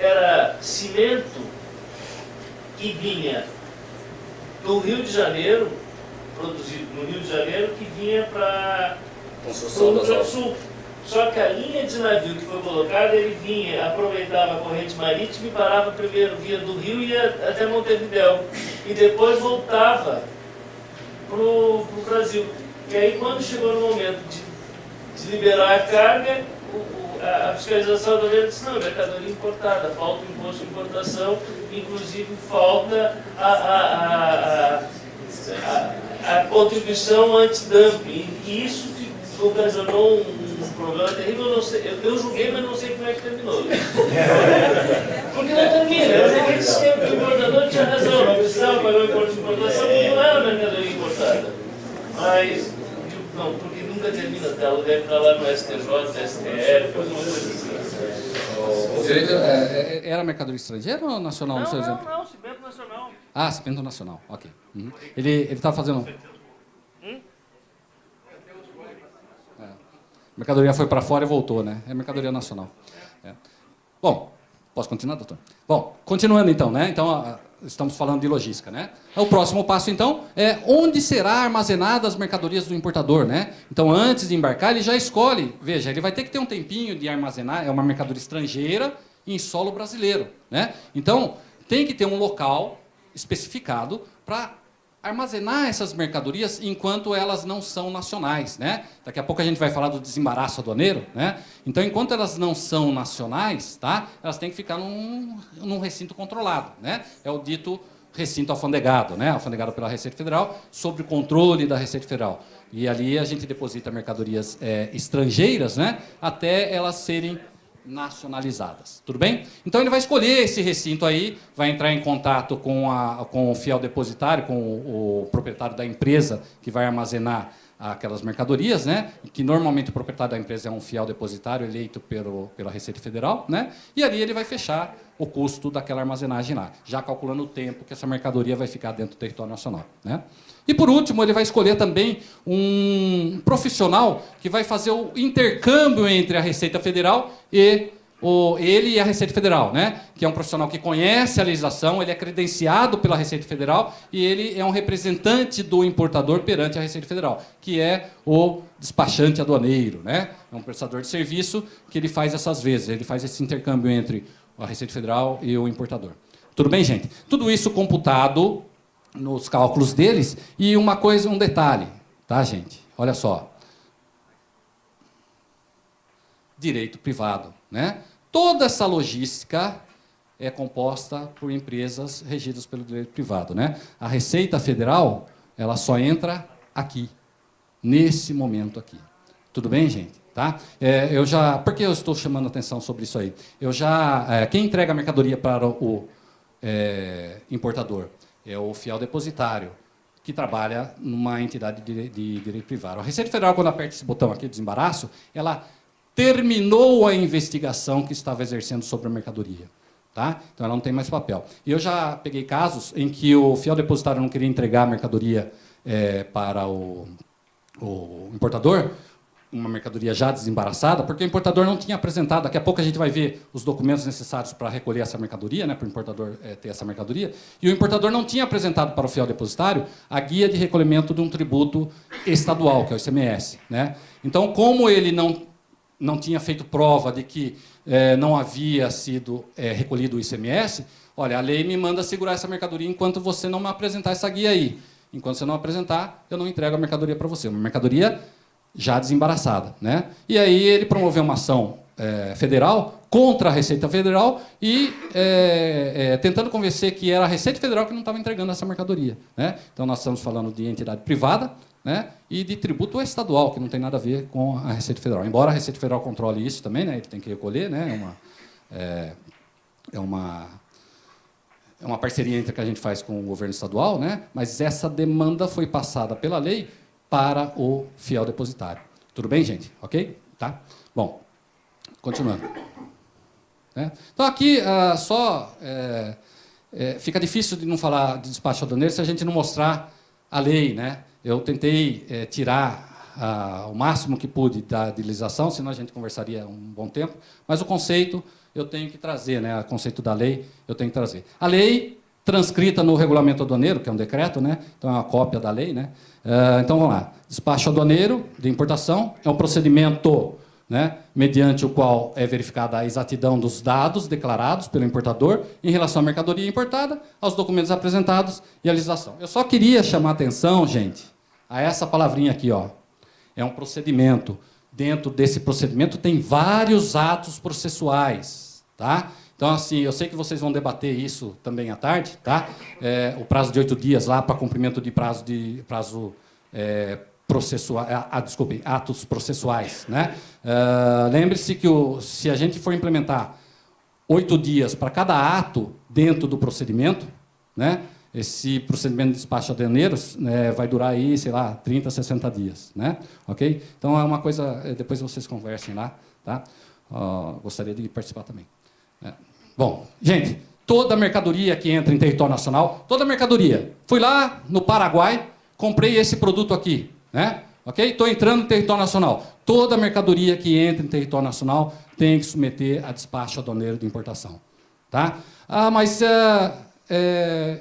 era cimento que vinha do Rio de Janeiro, produzido no Rio de Janeiro, que vinha para o Rio Grande do Sul. Só que a linha de navio que foi colocada, ele vinha, aproveitava a corrente marítima e parava primeiro via do Rio e ia até Montevidéu. E depois voltava para o Brasil. E aí, quando chegou no momento de liberar a carga, a fiscalização do governo disse, não, mercadoria importada, falta o imposto de importação, inclusive falta a contribuição anti-dumping. E isso ocasionou um problema terrível. Eu julguei, mas não sei como é que terminou. Porque não termina. Eu julguei que o importador tinha razão, não precisava pagar o imposto de importação, porque não era mercadoria importada. Mas, não, porque nunca termina, ela deve estar lá no STJ, STF, alguma coisa assim. Era mercadoria estrangeira ou nacional? Não, no seu exemplo? não, cimento nacional. Ah, cimento nacional, ok. Uhum. Ele está fazendo... A mercadoria foi para fora e voltou, né? É mercadoria nacional. Bom, posso continuar, doutor? Bom, continuando então, né? Então, estamos falando de logística, né? O próximo passo, então, é onde será armazenadas as mercadorias do importador, né? Então, antes de embarcar, ele já escolhe. Veja, ele vai ter que ter um tempinho de armazenar, é uma mercadoria estrangeira em solo brasileiro, né? Então, tem que ter um local especificado para armazenar essas mercadorias enquanto elas não são nacionais, né? Daqui a pouco a gente vai falar do desembaraço aduaneiro, né? Então, enquanto elas não são nacionais, tá? Elas têm que ficar num recinto controlado, né? É o dito recinto alfandegado, né? Alfandegado pela Receita Federal, sob o controle da Receita Federal. E ali a gente deposita mercadorias estrangeiras, né? Até elas serem nacionalizadas. Tudo bem? Então ele vai escolher esse recinto aí, vai entrar em contato com o fiel depositário, com o proprietário da empresa que vai armazenar aquelas mercadorias, né? Que normalmente o proprietário da empresa é um fiel depositário eleito pela Receita Federal, né? E ali ele vai fechar o custo daquela armazenagem lá, já calculando o tempo que essa mercadoria vai ficar dentro do território nacional, né? E, por último, ele vai escolher também um profissional que vai fazer o intercâmbio entre a Receita Federal e ele e a Receita Federal, né? Que é um profissional que conhece a legislação, ele é credenciado pela Receita Federal e ele é um representante do importador perante a Receita Federal, que é o despachante aduaneiro, né? É um prestador de serviço que ele faz essas vezes, ele faz esse intercâmbio entre a Receita Federal e o importador. Tudo bem, gente? Tudo isso computado nos cálculos deles. E uma coisa, um detalhe, tá, gente? Olha só. Direito privado, né? Toda essa logística é composta por empresas regidas pelo direito privado, né? A Receita Federal, ela só entra aqui, nesse momento aqui. Tudo bem, gente? Tá? Por que eu estou chamando a atenção sobre isso aí? Quem entrega a mercadoria para o importador é o fiel depositário, que trabalha numa entidade de direito privado. A Receita Federal, quando aperta esse botão aqui, desembaraço, ela terminou a investigação que estava exercendo sobre a mercadoria. Tá? Então, ela não tem mais papel. E eu já peguei casos em que o fiel depositário não queria entregar a mercadoria para o importador, uma mercadoria já desembaraçada, porque o importador não tinha apresentado. Daqui a pouco a gente vai ver os documentos necessários para recolher essa mercadoria, né, para o importador ter essa mercadoria, e o importador não tinha apresentado para o fiel depositário a guia de recolhimento de um tributo estadual, que é o ICMS. Né? Então, como ele não tinha feito prova de que não havia sido recolhido o ICMS, olha, a lei me manda segurar essa mercadoria enquanto você não me apresentar essa guia aí. Enquanto você não apresentar, eu não entrego a mercadoria para você. Uma mercadoria já desembaraçada, né? E aí ele promoveu uma ação federal contra a Receita Federal e tentando convencer que era a Receita Federal que não estava entregando essa mercadoria, né? Então nós estamos falando de entidade privada, né? E de tributo estadual, que não tem nada a ver com a Receita Federal. Embora a Receita Federal controle isso também, né? Ele tem que recolher, né? É uma parceria entre que a gente faz com o governo estadual, né? Mas essa demanda foi passada pela lei para o fiel depositário. Tudo bem, gente? Ok? Tá? Bom, continuando. Então, aqui, fica difícil de não falar de despacho aduaneiro se a gente não mostrar a lei, né? Eu tentei tirar o máximo que pude da legislação, senão a gente conversaria um bom tempo, mas o conceito eu tenho que trazer, né? O conceito da lei eu tenho que trazer. A lei transcrita no regulamento aduaneiro, que é um decreto, né? Então é uma cópia da lei, né? Então vamos lá. Despacho aduaneiro de importação é um procedimento, né, mediante o qual é verificada a exatidão dos dados declarados pelo importador em relação à mercadoria importada, aos documentos apresentados e à legislação. Eu só queria chamar a atenção, gente, a essa palavrinha aqui, ó. É um procedimento. Dentro desse procedimento tem vários atos processuais, tá? Então, assim, eu sei que vocês vão debater isso também à tarde, tá? O prazo de 8 dias lá para cumprimento de prazo processual, desculpe, atos processuais, né? Lembre-se que se a gente for implementar 8 dias para cada ato dentro do procedimento, né? Esse procedimento de despacho aduaneiro vai durar aí, sei lá, 30, 60 dias, né? Ok? Então é uma coisa, depois vocês conversem lá, tá? Gostaria de participar também. Bom, gente, toda mercadoria que entra em território nacional, toda mercadoria. Fui lá no Paraguai, comprei esse produto aqui, né? Ok? Estou entrando no território nacional. Toda mercadoria que entra em território nacional tem que submeter a despacho aduaneiro de importação, tá? Mas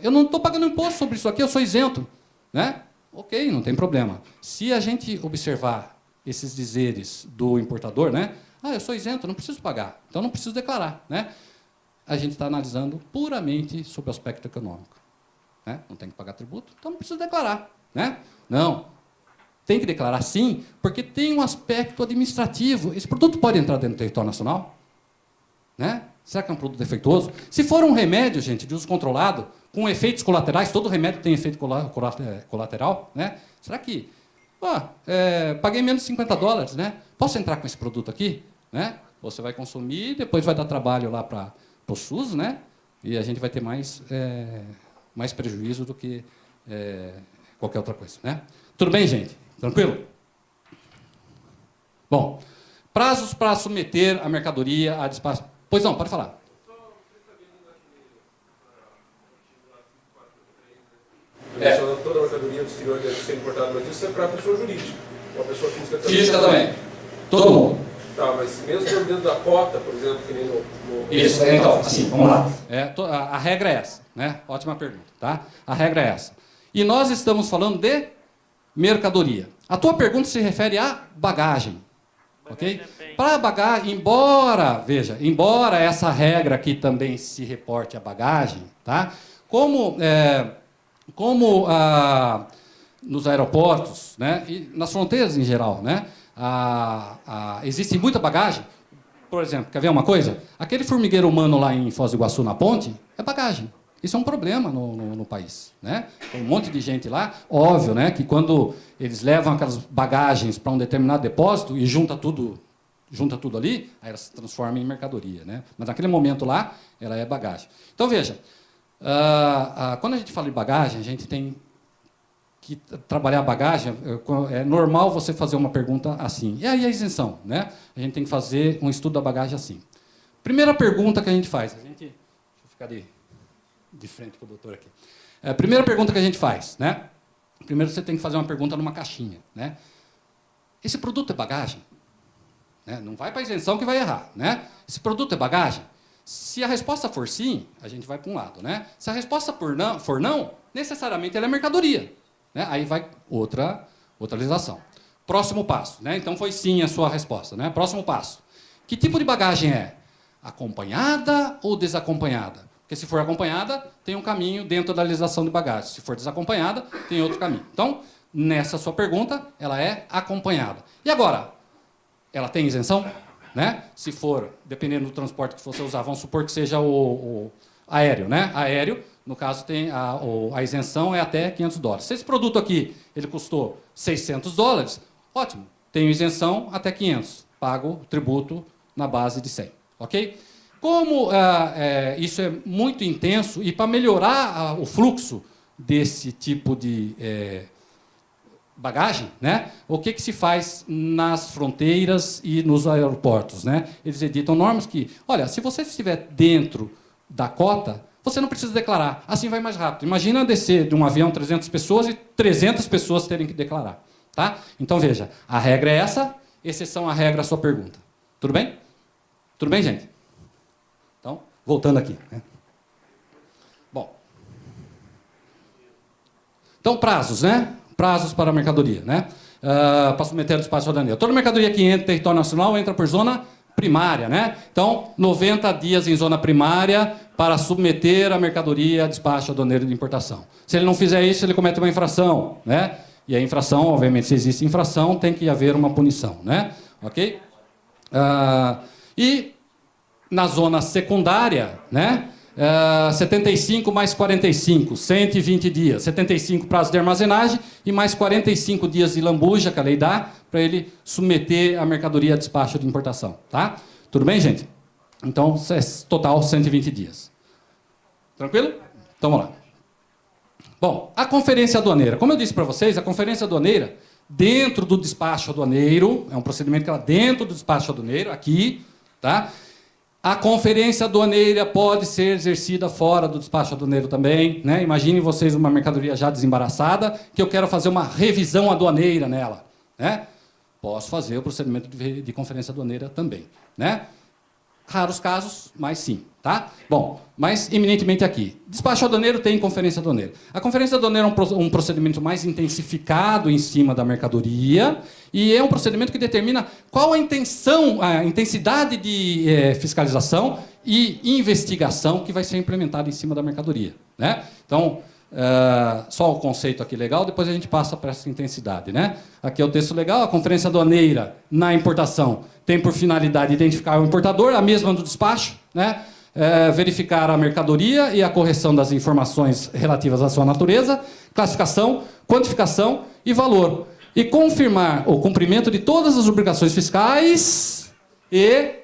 eu não estou pagando imposto sobre isso aqui, eu sou isento, né? Ok, não tem problema. Se a gente observar esses dizeres do importador, né? Eu sou isento, não preciso pagar, então não preciso declarar, né? A gente está analisando puramente sob o aspecto econômico, né? Não tem que pagar tributo, então não precisa declarar, né? Não, tem que declarar sim, porque tem um aspecto administrativo. Esse produto pode entrar dentro do território nacional, né? Será que é um produto defeituoso? Se for um remédio, gente, de uso controlado, com efeitos colaterais, todo remédio tem efeito colateral, né? Será que... paguei menos de $50, né? Posso entrar com esse produto aqui? Né? Você vai consumir, depois vai dar trabalho lá para o SUS, né? E a gente vai ter mais prejuízo do que qualquer outra coisa, né? Tudo bem, gente? Tranquilo? Bom, prazos para submeter a mercadoria a despacho. Pois não, pode falar. Toda a mercadoria do exterior deve ser importada, mas isso é para a pessoa jurídica. Uma pessoa física também. Física também. Todo mundo. Tá, mas mesmo dentro da cota, por exemplo, que nem no... Isso, então, assim, vamos lá. A regra é essa, né? Ótima pergunta, tá? A regra é essa. E nós estamos falando de mercadoria. A tua pergunta se refere à bagagem, ok? Para a bagagem, embora essa regra aqui também se reporte à bagagem, tá? Como nos aeroportos, né? E nas fronteiras em geral, né? Existe muita bagagem. Por exemplo, quer ver uma coisa? Aquele formigueiro humano lá em Foz do Iguaçu, na ponte, é bagagem. Isso é um problema no país, né? Tem um monte de gente lá, óbvio, né? Que quando eles levam aquelas bagagens para um determinado depósito e junta tudo ali, aí ela se transforma em mercadoria, né? Mas naquele momento lá, ela é bagagem. Então, veja, quando a gente fala de bagagem, a gente tem que trabalhar a bagagem. É normal você fazer uma pergunta assim. E aí a isenção, né? A gente tem que fazer um estudo da bagagem assim. Primeira pergunta que a gente faz. Deixa eu ficar de frente para o doutor aqui. Primeira pergunta que a gente faz, né? Primeiro você tem que fazer uma pergunta numa caixinha, né? Esse produto é bagagem? Né? Não vai para a isenção que vai errar, né? Esse produto é bagagem? Se a resposta for sim, a gente vai para um lado, né? Se a resposta for não, necessariamente ela é mercadoria, né? Aí vai outra legislação. Próximo passo, né? Então foi sim a sua resposta, né? Próximo passo. Que tipo de bagagem é? Acompanhada ou desacompanhada? Porque se for acompanhada, tem um caminho dentro da legislação de bagagem. Se for desacompanhada, tem outro caminho. Então, nessa sua pergunta, ela é acompanhada. E agora, ela tem isenção? Né? Se for, dependendo do transporte que você usar, vamos supor que seja o aéreo, né? Aéreo, no caso, tem a isenção é até $500. Se esse produto aqui ele custou $600, ótimo, tenho isenção até 500, pago o tributo na base de 100, ok? Como isso é muito intenso, e para melhorar o fluxo desse tipo de bagagem, né? O que se faz nas fronteiras e nos aeroportos, né? Eles editam normas que, olha, se você estiver dentro da cota, você não precisa declarar, assim vai mais rápido. Imagina descer de um avião 300 pessoas e 300 pessoas terem que declarar, tá? Então, veja, a regra é essa, exceção à regra a sua pergunta. Tudo bem? Tudo bem, gente? Então, voltando aqui, né? Bom. Então, prazos, né? Prazos para a mercadoria, né? Para submeter ao despacho aduaneiro. Toda mercadoria que entra em território nacional entra por zona primária, né? Então, 90 dias em zona primária para submeter a mercadoria a despacho aduaneiro de importação. Se ele não fizer isso, ele comete uma infração, né? E a infração, obviamente, se existe infração, tem que haver uma punição, né? Ok? E na zona secundária, né? 75 mais 45, 120 dias. 75 prazo de armazenagem e mais 45 dias de lambuja, que a lei dá, para ele submeter a mercadoria a despacho de importação. Tá? Tudo bem, gente? Então, total 120 dias. Tranquilo? Então, vamos lá. Bom, a conferência aduaneira. Como eu disse para vocês, a conferência aduaneira, dentro do despacho aduaneiro, é um procedimento que ela dentro do despacho aduaneiro, aqui, tá? A conferência aduaneira pode ser exercida fora do despacho aduaneiro também, né? Imaginem vocês uma mercadoria já desembaraçada, que eu quero fazer uma revisão aduaneira nela, né? Posso fazer o procedimento de conferência aduaneira também, né? Raros casos, mas sim, tá? Bom, mas eminentemente aqui. Despacho aduaneiro tem conferência aduaneira. A conferência aduaneira é um procedimento mais intensificado em cima da mercadoria e é um procedimento que determina qual a intensidade de fiscalização e investigação que vai ser implementada em cima da mercadoria, né? Então, só o conceito aqui legal, depois a gente passa para essa intensidade, né? Aqui é o texto legal, a conferência aduaneira na importação tem por finalidade identificar o importador, a mesma do despacho, né? verificar a mercadoria e a correção das informações relativas à sua natureza, classificação, quantificação e valor. E confirmar o cumprimento de todas as obrigações fiscais e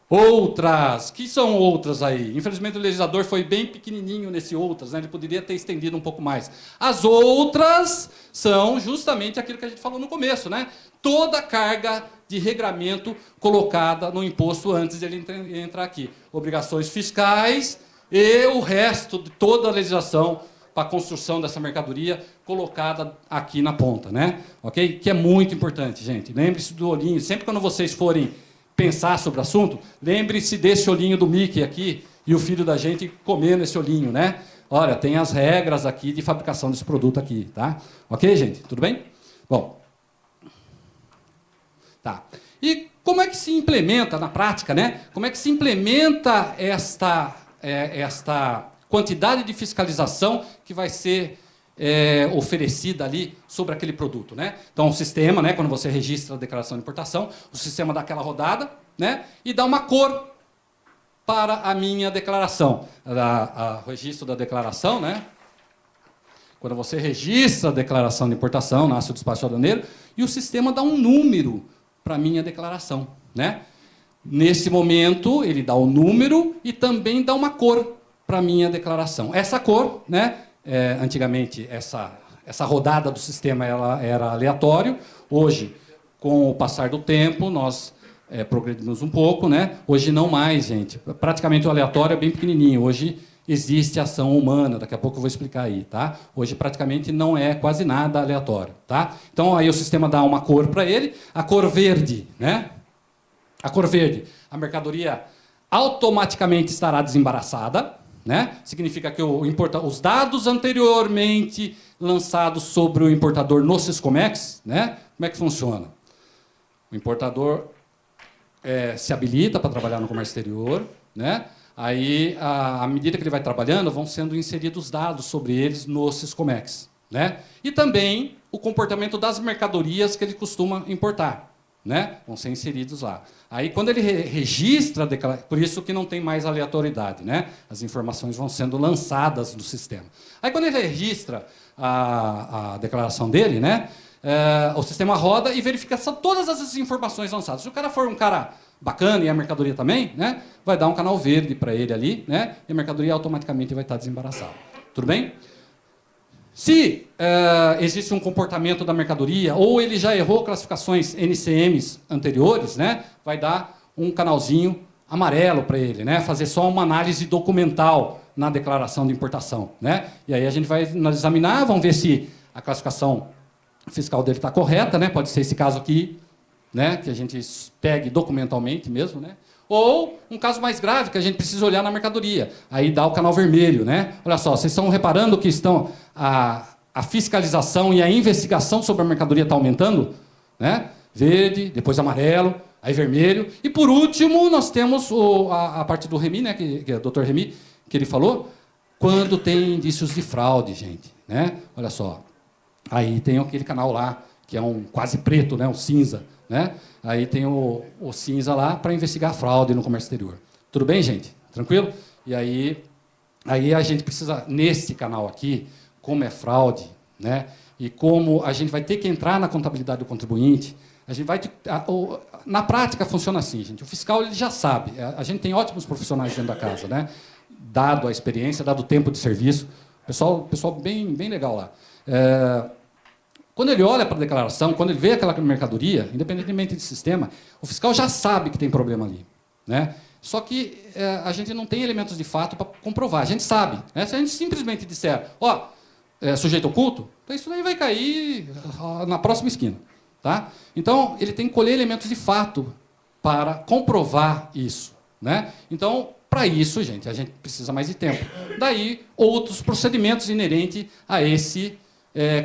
outras. Que são outras aí? Infelizmente o legislador foi bem pequenininho nesse outras, né? Ele poderia ter estendido um pouco mais. As outras são justamente aquilo que a gente falou no começo, né? Toda a carga de regramento colocada no imposto antes de ele entrar aqui. Obrigações fiscais e o resto de toda a legislação para a construção dessa mercadoria colocada aqui na ponta, né? Ok? Que é muito importante, gente. Lembre-se do olhinho. Sempre quando vocês forem pensar sobre o assunto, lembre-se desse olhinho do Mickey aqui e o filho da gente comendo esse olhinho, né? Olha, tem as regras aqui de fabricação desse produto aqui, tá? Ok, gente? Tudo bem? Bom. Tá. E como é que se implementa na prática, né? Como é que se implementa esta quantidade de fiscalização que vai ser oferecida ali sobre aquele produto, né? Então, o sistema, né, quando você registra a declaração de importação, o sistema dá aquela rodada, né, e dá uma cor para a minha declaração. O registro da declaração, né? Quando você registra a declaração de importação, nasce o despacho aduaneiro, e o sistema dá um número para a minha declaração, né? Nesse momento, ele dá o número e também dá uma cor para a minha declaração. Essa cor, né? Antigamente, essa rodada do sistema ela era aleatório. Hoje, com o passar do tempo, nós progredimos um pouco, né? Hoje não mais, gente. Praticamente o aleatório é bem pequenininho. Hoje existe ação humana. Daqui a pouco eu vou explicar aí, tá? Hoje praticamente não é quase nada aleatório, tá? Então aí o sistema dá uma cor para ele. A cor verde, né? A cor verde, a mercadoria automaticamente estará desembaraçada, né? Significa que os dados anteriormente lançados sobre o importador no Siscomex, né? Como é que funciona? O importador se habilita para trabalhar no comércio exterior, né? Aí, à medida que ele vai trabalhando, vão sendo inseridos dados sobre eles no Siscomex, né? E também o comportamento das mercadorias que ele costuma importar, né? Vão ser inseridos lá. Aí, quando ele registra a declaração, por isso que não tem mais aleatoriedade, né? As informações vão sendo lançadas no sistema. Aí, quando ele registra a declaração dele, né? O sistema roda e verifica todas as informações lançadas. Se o cara for um cara bacana e a mercadoria também, né? Vai dar um canal verde para ele ali, né? E a mercadoria automaticamente vai estar desembaraçada. Tudo bem? Se existe um comportamento da mercadoria, ou ele já errou classificações NCMs anteriores, né, vai dar um canalzinho amarelo para ele, né, fazer só uma análise documental na declaração de importação, né? E aí a gente vai examinar, vamos ver se a classificação fiscal dele está correta, né? Pode ser esse caso aqui, né, que a gente pegue documentalmente mesmo, né? Ou um caso mais grave, que a gente precisa olhar na mercadoria. Aí dá o canal vermelho, né? Olha só, vocês estão reparando que a fiscalização e a investigação sobre a mercadoria está aumentando? Né? Verde, depois amarelo, aí vermelho. E, por último, nós temos a parte do Remy, né? Que é o Dr. Remy, que ele falou, quando tem indícios de fraude, gente. Né? Olha só, aí tem aquele canal lá, que é um quase preto, né? Um cinza. Né? Aí tem o cinza lá para investigar a fraude no comércio exterior. Tudo bem, gente? Tranquilo? E aí a gente precisa, nesse canal aqui, como é fraude, né? E como a gente vai ter que entrar na contabilidade do contribuinte, a gente vai na prática funciona assim, gente. O fiscal ele já sabe. A gente tem ótimos profissionais dentro da casa, né? Dado a experiência, dado o tempo de serviço. Pessoal bem legal lá. Quando ele olha para a declaração, quando ele vê aquela mercadoria, independentemente de sistema, o fiscal já sabe que tem problema ali, né? Só que a gente não tem elementos de fato para comprovar. A gente sabe. Né? Se a gente simplesmente disser, sujeito oculto, então isso daí vai cair na próxima esquina. Tá? Então, ele tem que colher elementos de fato para comprovar isso. Né? Então, para isso, gente, a gente precisa mais de tempo. Daí, outros procedimentos inerentes a esse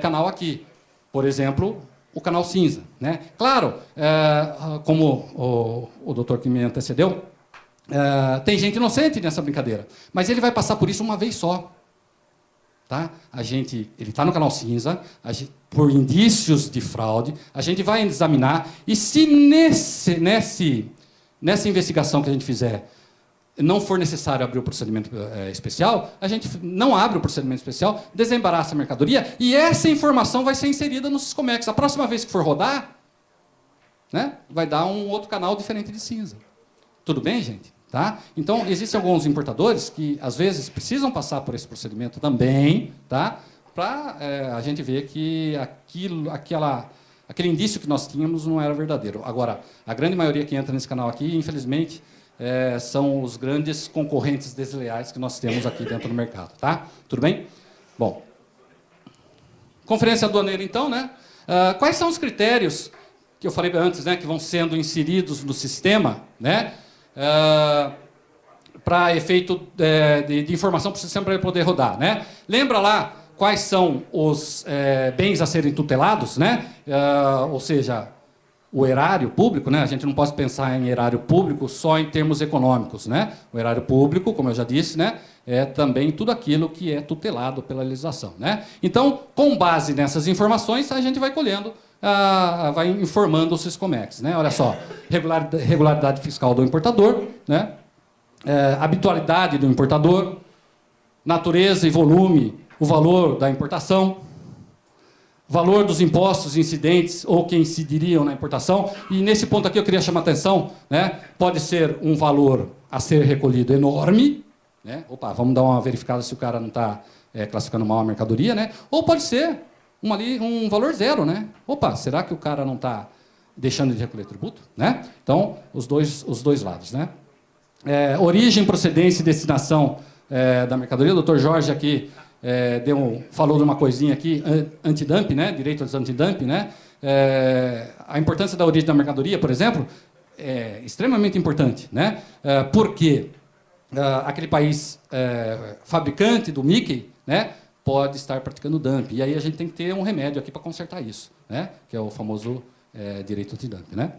canal aqui. Por exemplo, o canal cinza. Né? Claro, como o doutor que me antecedeu, tem gente inocente nessa brincadeira, mas ele vai passar por isso uma vez só. Tá? Ele está no canal cinza, por indícios de fraude, a gente vai examinar, e se nessa investigação que a gente fizer, não for necessário abrir o procedimento especial, a gente não abre o procedimento especial, desembaraça a mercadoria e essa informação vai ser inserida no Siscomex. A próxima vez que for rodar, né, vai dar um outro canal diferente de cinza. Tudo bem, gente? Tá? Então, existem alguns importadores que, às vezes, precisam passar por esse procedimento também, tá? Para a gente ver que aquele indício que nós tínhamos não era verdadeiro. Agora, a grande maioria que entra nesse canal aqui, infelizmente, são os grandes concorrentes desleais que nós temos aqui dentro do mercado. Tá? Tudo bem? Bom, conferência aduaneira, então, né? Quais são os critérios que eu falei antes, né, que vão sendo inseridos no sistema, né? Para efeito de informação para o sistema para ele poder rodar, né? Lembra lá quais são os bens a serem tutelados, né? Ou seja, o erário público, né? A gente não pode pensar em erário público só em termos econômicos, né? O erário público, como eu já disse, né, é também tudo aquilo que é tutelado pela legislação, né? Então, com base nessas informações, a gente vai colhendo, vai informando o Siscomex, né? Olha só, regularidade fiscal do importador, né? Habitualidade do importador, natureza e volume, o valor da importação, valor dos impostos incidentes ou que incidiriam na importação. E nesse ponto aqui eu queria chamar a atenção, né? Pode ser um valor a ser recolhido enorme, né? Opa, vamos dar uma verificada se o cara não está classificando mal a mercadoria, né? Ou pode ser um valor zero, né? Opa, será que o cara não está deixando de recolher tributo, né? Então, os dois lados, né? Origem, procedência e destinação da mercadoria. O doutor Jorge aqui falou de uma coisinha aqui, antidumping, né? Direito aos antidumping, né? A importância da origem da mercadoria, por exemplo, é extremamente importante, né? Porque aquele país fabricante do Mickey, né, pode estar praticando dumping. E aí a gente tem que ter um remédio aqui para consertar isso, né? Que é o famoso direito antidumping, né?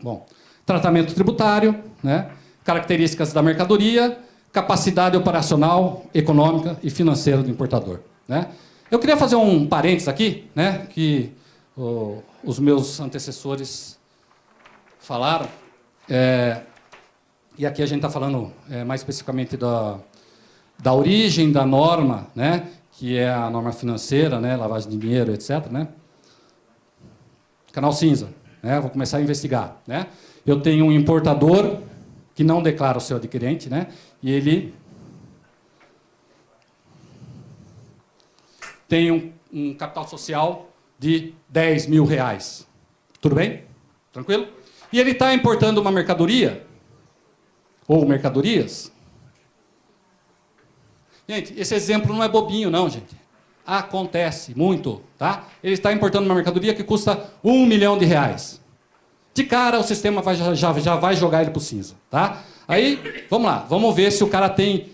Bom, tratamento tributário, né? Características da mercadoria, capacidade operacional, econômica e financeira do importador, né? Eu queria fazer um parênteses aqui, né, que os meus antecessores falaram, e aqui a gente está falando mais especificamente da origem da norma, né, que é a norma financeira, né, lavagem de dinheiro, etc., né? Canal cinza, né? Vou começar a investigar, né? Eu tenho um importador que não declara o seu adquirente, né? E ele tem um capital social de R$10.000. Tudo bem? Tranquilo? E ele está importando uma mercadoria, ou mercadorias. Gente, esse exemplo não é bobinho, não, gente. Acontece muito, tá? Ele está importando uma mercadoria que custa R$1 milhão. De cara, o sistema já vai jogar ele para o cinza, tá? Aí, vamos lá, vamos ver se o cara tem...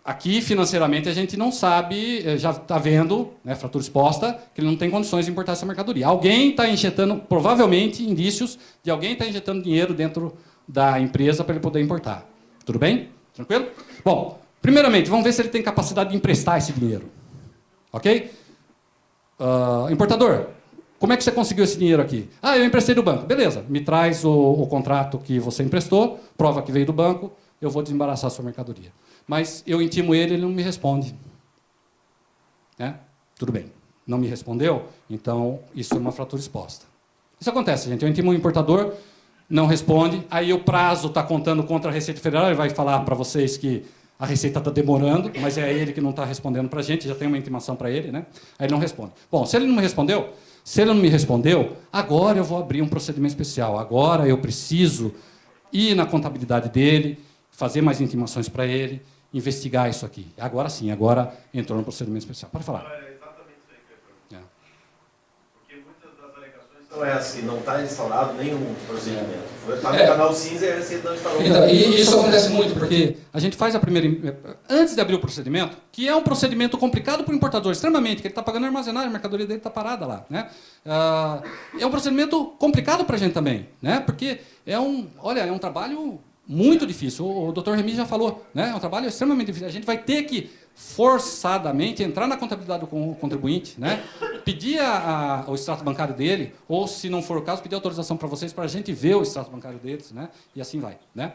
Aqui, financeiramente, a gente não sabe, já está vendo, né, fratura exposta, que ele não tem condições de importar essa mercadoria. Alguém está injetando, provavelmente, indícios de alguém está injetando dinheiro dentro da empresa para ele poder importar. Tudo bem? Tranquilo? Bom, primeiramente, vamos ver se ele tem capacidade de emprestar esse dinheiro. Ok? Importador, como é que você conseguiu esse dinheiro aqui? Eu emprestei do banco. Beleza, me traz o contrato que você emprestou, prova que veio do banco, eu vou desembaraçar a sua mercadoria. Mas eu intimo ele não me responde. Né? Tudo bem. Não me respondeu, então isso é uma fratura exposta. Isso acontece, gente. Eu intimo um importador, não responde, aí o prazo está contando contra a Receita Federal, ele vai falar para vocês que a Receita está demorando, mas é ele que não está respondendo para a gente, já tem uma intimação para ele, né? Aí ele não responde. Bom, se ele não me respondeu, agora eu vou abrir um procedimento especial. Agora eu preciso ir na contabilidade dele, fazer mais intimações para ele, investigar isso aqui. Agora sim, agora entrou no procedimento especial. Pode falar. É exatamente isso aí que eu ia perguntar. Porque muitas das alegações não é assim, não está instaurado nenhum procedimento. Está no canal cinza e a Receita não instalou. Então, e isso acontece muito, porque a gente faz a primeira... Antes de abrir o procedimento, que é um procedimento complicado para o importador, extremamente, que ele está pagando armazenagem, a mercadoria dele está parada lá, né? É um procedimento complicado para a gente também, né? Porque é um trabalho muito difícil. O Dr. Remy já falou, né? É um trabalho extremamente difícil. A gente vai ter que forçadamente entrar na contabilidade do contribuinte, né? Pedir o extrato bancário dele, ou, se não for o caso, pedir autorização para vocês para a gente ver o extrato bancário deles, né? E assim vai, né?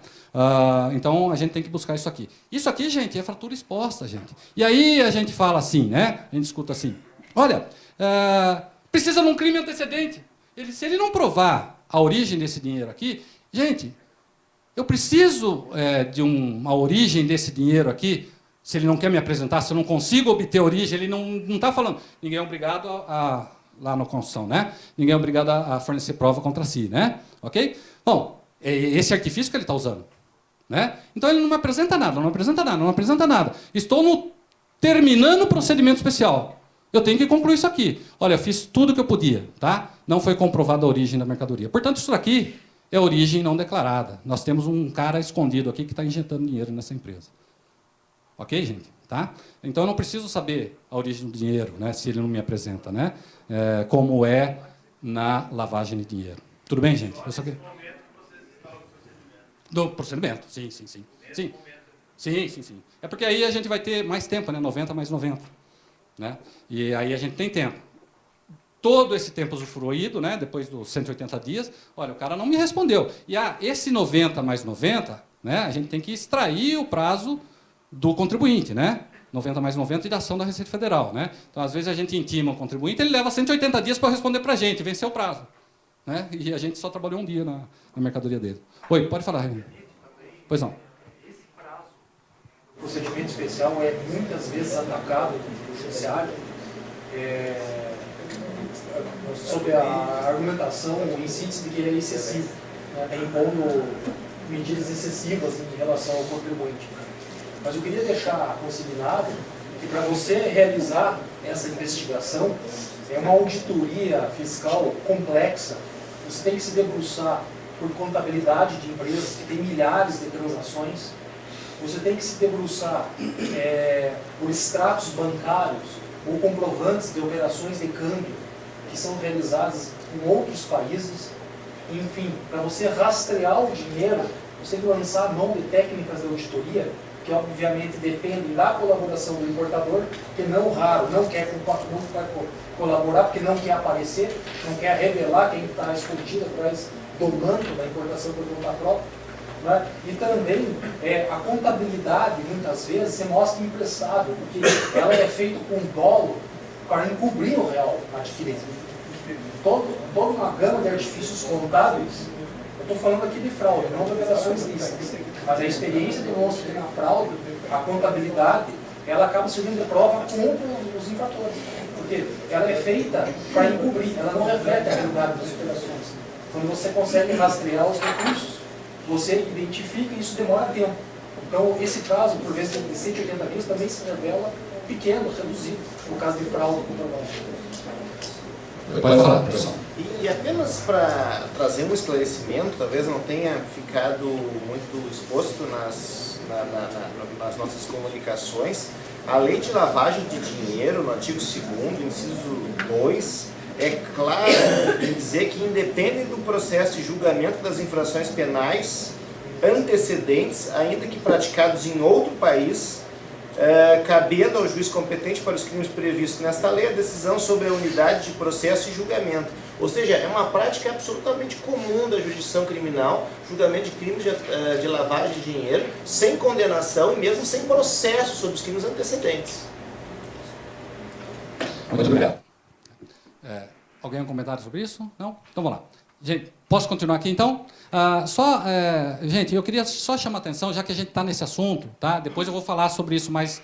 Então, a gente tem que buscar isso aqui. Isso aqui, gente, é fratura exposta, gente. E aí a gente fala assim, né? A gente escuta assim, olha, precisa de um crime antecedente. Se ele não provar a origem desse dinheiro aqui, gente, eu preciso de uma origem desse dinheiro aqui. Se ele não quer me apresentar, se eu não consigo obter a origem, ele não está falando. Ninguém é obrigado lá na Constituição, né? Ninguém é obrigado a fornecer prova contra si, né? Ok? Bom, é esse artifício que ele está usando, né? Então ele não me apresenta nada, não apresenta nada, não apresenta nada. Estou terminando o procedimento especial. Eu tenho que concluir isso aqui. Olha, eu fiz tudo o que eu podia, tá? Não foi comprovada a origem da mercadoria. Portanto, isso aqui é origem não declarada. Nós temos um cara escondido aqui que está injetando dinheiro nessa empresa. Ok, gente? Tá? Então, eu não preciso saber a origem do dinheiro, né, se ele não me apresenta, né, como é na lavagem de dinheiro. Tudo bem, gente? Eu só que... Do procedimento, sim. Sim. É porque aí a gente vai ter mais tempo, né, 90 mais 90. Né? E aí a gente tem tempo. Todo esse tempo usufruído, né, depois dos 180 dias, olha, o cara não me respondeu. E esse 90 mais 90, né, a gente tem que extrair o prazo do contribuinte, né? 90 mais 90 e da ação da Receita Federal, né? Então, às vezes, a gente intima o contribuinte, ele leva 180 dias para responder para a gente, venceu o prazo. Né? E a gente só trabalhou um dia na mercadoria dele. Oi, pode falar, Raimundo. Pois não. Esse prazo, o procedimento especial é muitas vezes atacado no judiciário sob a argumentação, o incídio de que ele é excessivo, né? Impondo medidas excessivas em relação ao contribuinte. Mas eu queria deixar consignado que para você realizar essa investigação, é uma auditoria fiscal complexa, você tem que se debruçar por contabilidade de empresas que tem milhares de transações, você tem que se debruçar por extratos bancários ou comprovantes de operações de câmbio que são realizadas em outros países. Enfim, para você rastrear o dinheiro, você tem que lançar a mão de técnicas de auditoria que obviamente dependem da colaboração do importador, que não raro não quer colaborar porque não quer aparecer, não quer revelar quem está escondido atrás do manto da importação por conta própria. Né? E também a contabilidade, muitas vezes, se mostra imprestável, porque ela é feita com dolo para encobrir o real adquirido. Toda uma gama de artifícios contábeis. Eu estou falando aqui de fraude, não de operações lícitas. Mas a experiência demonstra que na fraude, a contabilidade, ela acaba servindo de prova contra os infratores. Porque ela é feita para encobrir, ela não reflete a realidade das operações. Quando você consegue rastrear os recursos, você identifica e isso demora tempo. Então, esse prazo, por vezes, de 180 dias, também se revela pequeno, reduzido, no caso de fraude comprovada. Pode falar, pessoal. E apenas para trazer um esclarecimento, talvez não tenha ficado muito exposto nas nossas comunicações, a lei de lavagem de dinheiro, no artigo 2º, inciso 2, é claro em dizer que independe do processo de julgamento das infrações penais antecedentes, ainda que praticados em outro país, cabendo ao juiz competente para os crimes previstos nesta lei a decisão sobre a unidade de processo e julgamento. Ou seja, é uma prática absolutamente comum da jurisdição criminal, julgamento de crimes de lavagem de dinheiro, sem condenação e mesmo sem processo sobre os crimes antecedentes. Muito obrigado. Alguém um comentário sobre isso? Não? Então vamos lá. Gente, posso continuar aqui então? Gente, eu queria só chamar a atenção, já que a gente está nesse assunto, tá? Depois eu vou falar sobre isso mais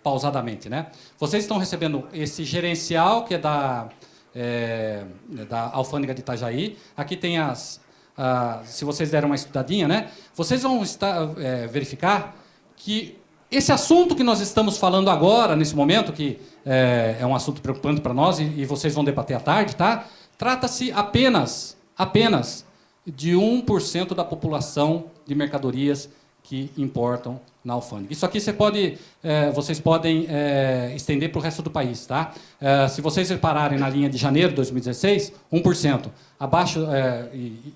pausadamente, né? Vocês estão recebendo esse gerencial, que é da Alfândega de Itajaí. Aqui tem se vocês deram uma estudadinha, né? Vocês vão verificar que esse assunto que nós estamos falando agora, nesse momento, que é um assunto preocupante para nós, e vocês vão debater à tarde, tá? Trata-se apenas de 1% da população de mercadorias que importam na alfândega. Isso aqui vocês podem estender para o resto do país. Tá? Se vocês repararem na linha de janeiro de 2016, 1%. Abaixo,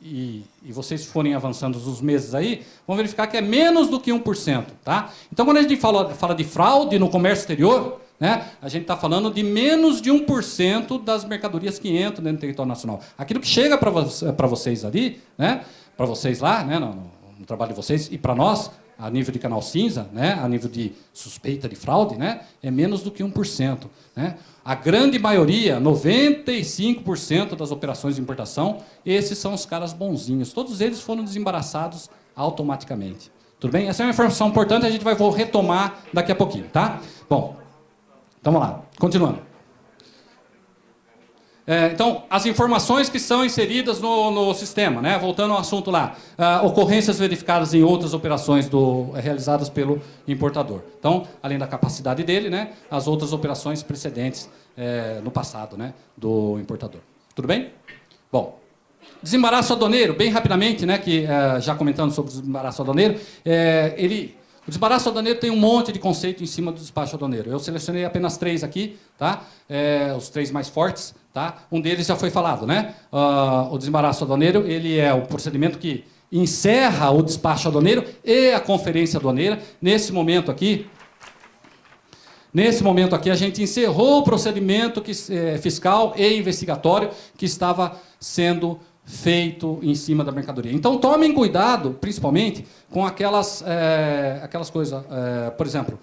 e vocês forem avançando os meses aí, vão verificar que é menos do que 1%. Tá? Então, quando a gente fala de fraude no comércio exterior, né, a gente está falando de menos de 1% das mercadorias que entram dentro do território nacional. Aquilo que chega para vocês ali, né, para vocês lá, né, no trabalho de vocês, e para nós, a nível de canal cinza, né, a nível de suspeita de fraude, né, é menos do que 1%. Né? A grande maioria, 95% das operações de importação, esses são os caras bonzinhos. Todos eles foram desembaraçados automaticamente. Tudo bem? Essa é uma informação importante, a gente vai retomar daqui a pouquinho. Tá? Bom, vamos lá, continuando. Então, as informações que são inseridas no sistema, né? Voltando ao assunto lá, ocorrências verificadas em outras operações realizadas pelo importador. Então, além da capacidade dele, né? As outras operações precedentes no passado, né? Do importador. Tudo bem? Bom, desembaraço aduaneiro, bem rapidamente, né? Que já comentando sobre o desembaraço aduaneiro, o desembaraço aduaneiro tem um monte de conceito em cima do despacho aduaneiro. Eu selecionei apenas 3 aqui, tá? Os 3 mais fortes, tá? Um deles já foi falado, né? O desembaraço aduaneiro, ele é o procedimento que encerra o despacho aduaneiro e a conferência aduaneira. Nesse momento aqui, a gente encerrou o procedimento fiscal e investigatório que estava sendo feito em cima da mercadoria. Então, tomem cuidado, principalmente, com aquelas coisas. Por exemplo,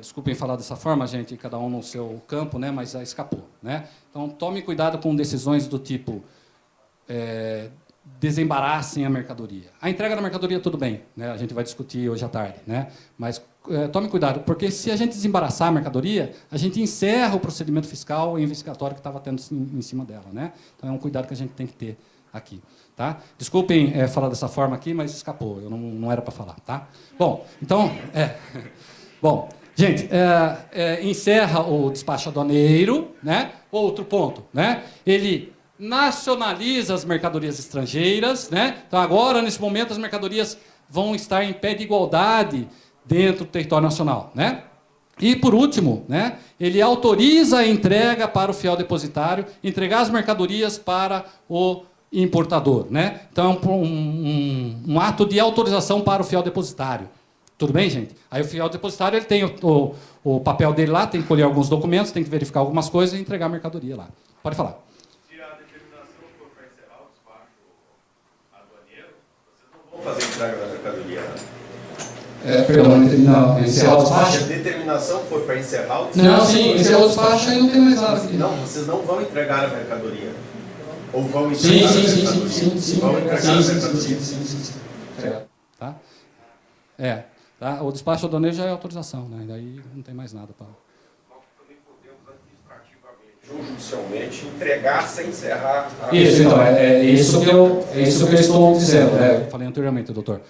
desculpem falar dessa forma, gente, cada um no seu campo, né, mas escapou. Né? Então, tomem cuidado com decisões do tipo desembaraçem a mercadoria. A entrega da mercadoria, tudo bem, né? A gente vai discutir hoje à tarde. Né? Mas tome cuidado, porque se a gente desembaraçar a mercadoria, a gente encerra o procedimento fiscal e investigatório que estava tendo em cima dela. Né? Então, é um cuidado que a gente tem que ter aqui. Tá? Desculpem falar dessa forma aqui, mas escapou, eu não era para falar. Tá? Bom, então... Bom, gente, encerra o despacho aduaneiro. Né? Outro ponto, né? Ele nacionaliza as mercadorias estrangeiras. Né? Então, agora, nesse momento, as mercadorias vão estar em pé de igualdade dentro do território nacional. Né? E, por último, né, ele autoriza a entrega para o fiel depositário, entregar as mercadorias para o importador. Né? Então, é um ato de autorização para o fiel depositário. Tudo bem, gente? Aí o fiel depositário ele tem o papel dele lá, tem que colher alguns documentos, tem que verificar algumas coisas e entregar a mercadoria lá. Pode falar. Se a determinação for para encerrar o despacho aduaneiro, vocês não vão fazer entrega da mercadoria, né? Perdão, encerrar o despacho? Se a determinação for para encerrar o despacho... Não, sim, encerrar o despacho aí não tem mais nada aqui. Não, vocês não vão entregar a mercadoria. Ou vão entregar a mercadoria. Sim. Vão entregar a mercadoria. Sim. Tá? Tá? O despacho aduaneiro já é autorização, né? Daí não tem mais nada para... Nós também podemos administrativamente ou judicialmente entregar sem encerrar a... Isso, então, é isso que eu estou dizendo. Eu falei anteriormente, doutor.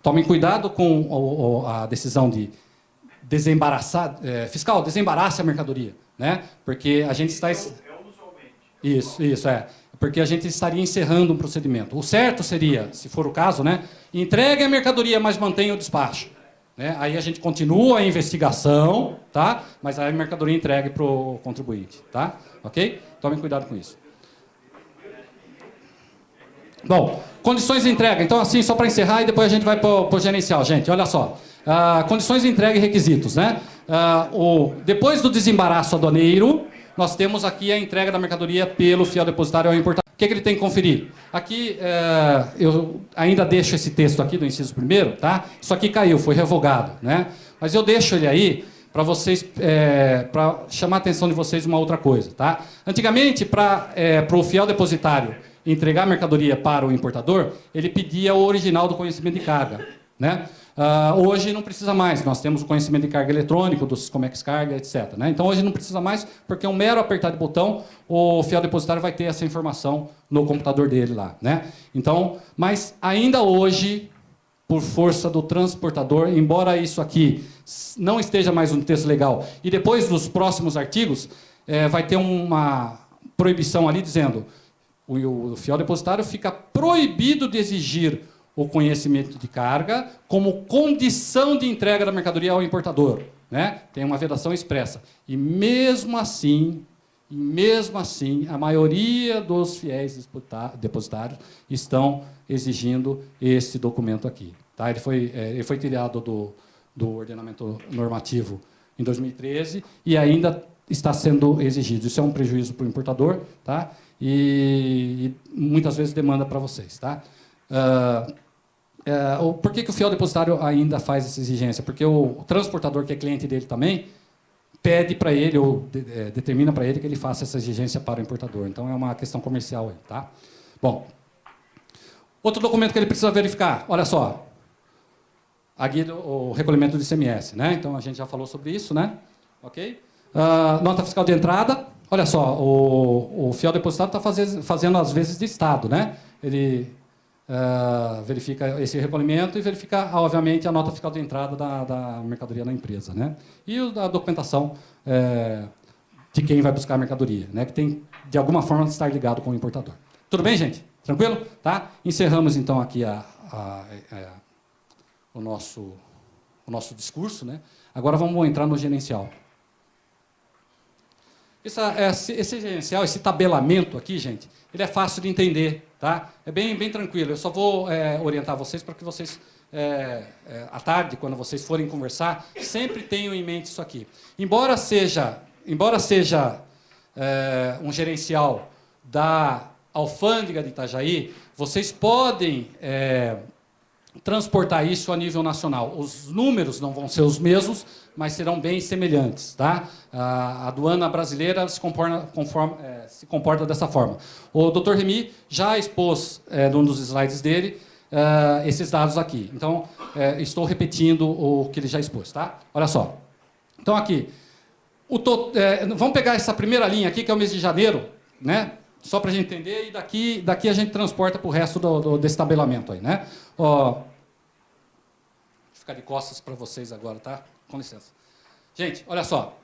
Tomem cuidado com a decisão de desembaraçar... fiscal, desembarace a mercadoria. Né? Porque a gente está... Isso, porque a gente estaria encerrando um procedimento. O certo seria, se for o caso, né, entregue a mercadoria, mas mantenha o despacho. Né? Aí a gente continua a investigação, tá? Mas aí a mercadoria entregue para o contribuinte. Tá? Ok? Tomem cuidado com isso. Bom, condições de entrega. Então, assim, só para encerrar e depois a gente vai para o gerencial. Gente, olha só. Condições de entrega e requisitos. Né? Depois do desembaraço aduaneiro, nós temos aqui a entrega da mercadoria pelo fiel depositário ao importador. O que ele tem que conferir? Aqui, eu ainda deixo esse texto aqui do inciso 1º, tá? Isso aqui caiu, foi revogado, né? Mas eu deixo ele aí para vocês, para chamar a atenção de vocês uma outra coisa, tá? Antigamente, para o fiel depositário entregar a mercadoria para o importador, ele pedia o original do conhecimento de carga, né? Hoje não precisa mais, nós temos o conhecimento de carga eletrônico, do Sicomex Carga, etc. Né? Então hoje não precisa mais, porque é um mero apertar de botão, o fiel depositário vai ter essa informação no computador dele lá. Né? Então, mas ainda hoje, por força do transportador, embora isso aqui não esteja mais no texto legal, e depois dos próximos artigos, vai ter uma proibição ali dizendo o fiel depositário fica proibido de exigir o conhecimento de carga como condição de entrega da mercadoria ao importador, né? Tem uma vedação expressa. E mesmo assim, a maioria dos fiéis depositários estão exigindo esse documento aqui. Tá? Ele foi tirado do ordenamento normativo em 2013 e ainda está sendo exigido. Isso é um prejuízo para o importador, tá? E muitas vezes demanda para vocês. Tá? Por que o fiel depositário ainda faz essa exigência? Porque o transportador, que é cliente dele também, pede para ele, ou determina para ele que ele faça essa exigência para o importador. Então, é uma questão comercial aí. Tá? Bom, outro documento que ele precisa verificar, olha só, o recolhimento do ICMS. Né? Então, a gente já falou sobre isso. Né? Okay? Nota fiscal de entrada, olha só, o fiel depositário está fazendo as vezes de Estado. Né? Ele verifica esse recolhimento e verifica, obviamente, a nota fiscal de entrada da mercadoria na empresa. Né? E a documentação de quem vai buscar a mercadoria, né? Que tem, de alguma forma, estar ligado com o importador. Tudo bem, gente? Tranquilo? Tá? Encerramos, então, aqui o nosso discurso. Né? Agora vamos entrar no gerencial. Esse gerencial, esse tabelamento aqui, gente, ele é fácil de entender. Tá? É bem tranquilo. Eu só vou orientar vocês para que vocês, à tarde, quando vocês forem conversar, sempre tenham em mente isso aqui. Embora seja um gerencial da alfândega de Itajaí, vocês podem transportar isso a nível nacional. Os números não vão ser os mesmos, mas serão bem semelhantes. Tá? A aduana brasileira se comporta dessa forma. O Dr. Remy já expôs, num dos slides dele, esses dados aqui. Então, estou repetindo o que ele já expôs. Tá? Olha só. Então, aqui, vamos pegar essa primeira linha aqui, que é o mês de janeiro, né? Só para a gente entender, e daqui a gente transporta para o resto desse tabelamento aí. Né? Vou ficar de costas para vocês agora, tá? Com licença. Gente, olha só.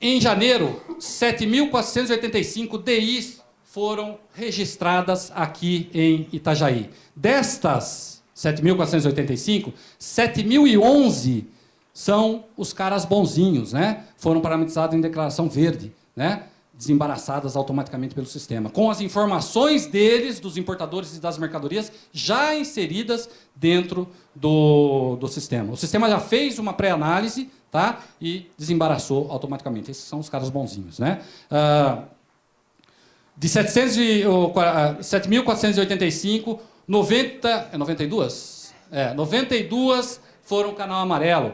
Em janeiro, 7.485 DIs foram registradas aqui em Itajaí. Destas 7.485, 7.011 são os caras bonzinhos, né? Foram parametrizados em declaração verde, né? Desembaraçadas automaticamente pelo sistema, com as informações deles, dos importadores e das mercadorias, já inseridas dentro do sistema. O sistema já fez uma pré-análise, tá? E desembaraçou automaticamente. Esses são os caras bonzinhos. Né? De 7.485, 92 foram canal amarelo.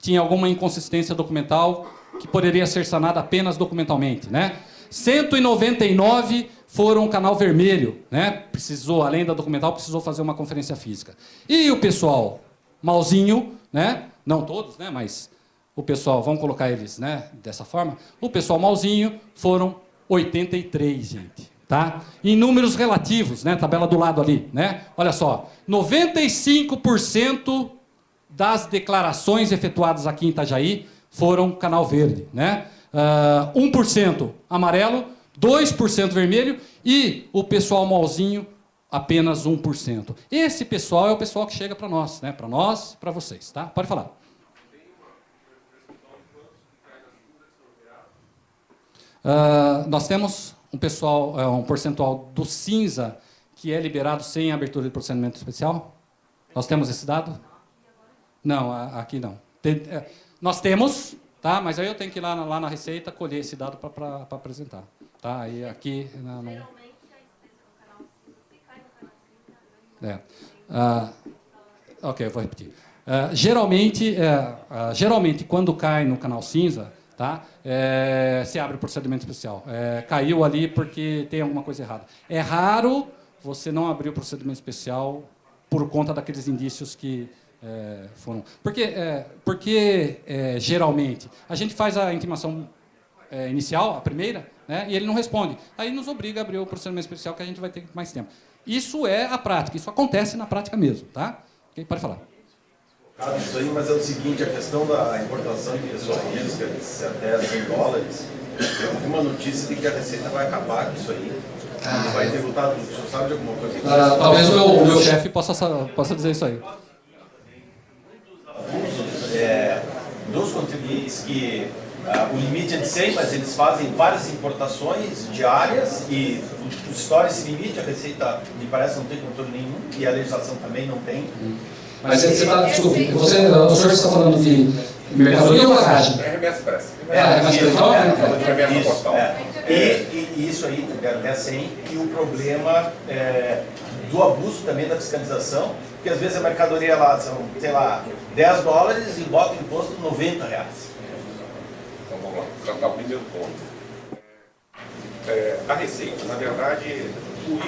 Tinha alguma inconsistência documental que poderia ser sanada apenas documentalmente. Né? 199 foram canal vermelho. Né? Precisou, além da documental, precisou fazer uma conferência física. E o pessoal malzinho, né? Não todos, né? Mas o pessoal, vamos colocar eles, né? Dessa forma, o pessoal malzinho foram 83, gente. Tá? Em números relativos, né? Tabela do lado ali. Né? Olha só, 95% das declarações efetuadas aqui em Itajaí foram canal verde. Né? 1% amarelo, 2% vermelho e o pessoal malzinho, apenas 1%. Esse pessoal é o pessoal que chega para nós, né? Para nós e para vocês. Tá? Pode falar. Nós temos um percentual do cinza que é liberado sem abertura de procedimento especial? Nós temos esse dado? Não, aqui não. Nós temos, tá? Mas aí eu tenho que ir lá na Receita colher esse dado para apresentar. Tá? Aí aqui... Ok, eu vou repetir. Geralmente, quando cai no canal cinza, tá? Se abre o procedimento especial. Caiu ali porque tem alguma coisa errada. É raro você não abrir o procedimento especial por conta daqueles indícios que foram... Porque geralmente, a gente faz a intimação inicial, a primeira, né? E ele não responde. Aí nos obriga a abrir o procedimento especial, que a gente vai ter mais tempo. Isso é a prática, isso acontece na prática mesmo. Tá? Okay, pode falar. Isso aí, mas é o seguinte, a questão da importação de pessoa física, de até $100, eu vi uma notícia de que a Receita vai acabar com isso aí. Ele vai tributar tudo. O senhor sabe de alguma coisa? Talvez o meu chefe possa dizer isso aí. Dos contribuintes que o limite é de 100, mas eles fazem várias importações diárias e estoura esse limite, a Receita me parece não tem controle nenhum e a legislação também não tem. Mas você está, desculpe, o senhor está falando de mercadoria ou bagagem? É remessa expressa. Remessa postal. E isso aí, até 100, e o problema do abuso também da fiscalização, porque às vezes a mercadoria lá são, sei lá, $10 e bota o imposto R$90. Então vamos lá, tratar o primeiro ponto. A Receita, na verdade,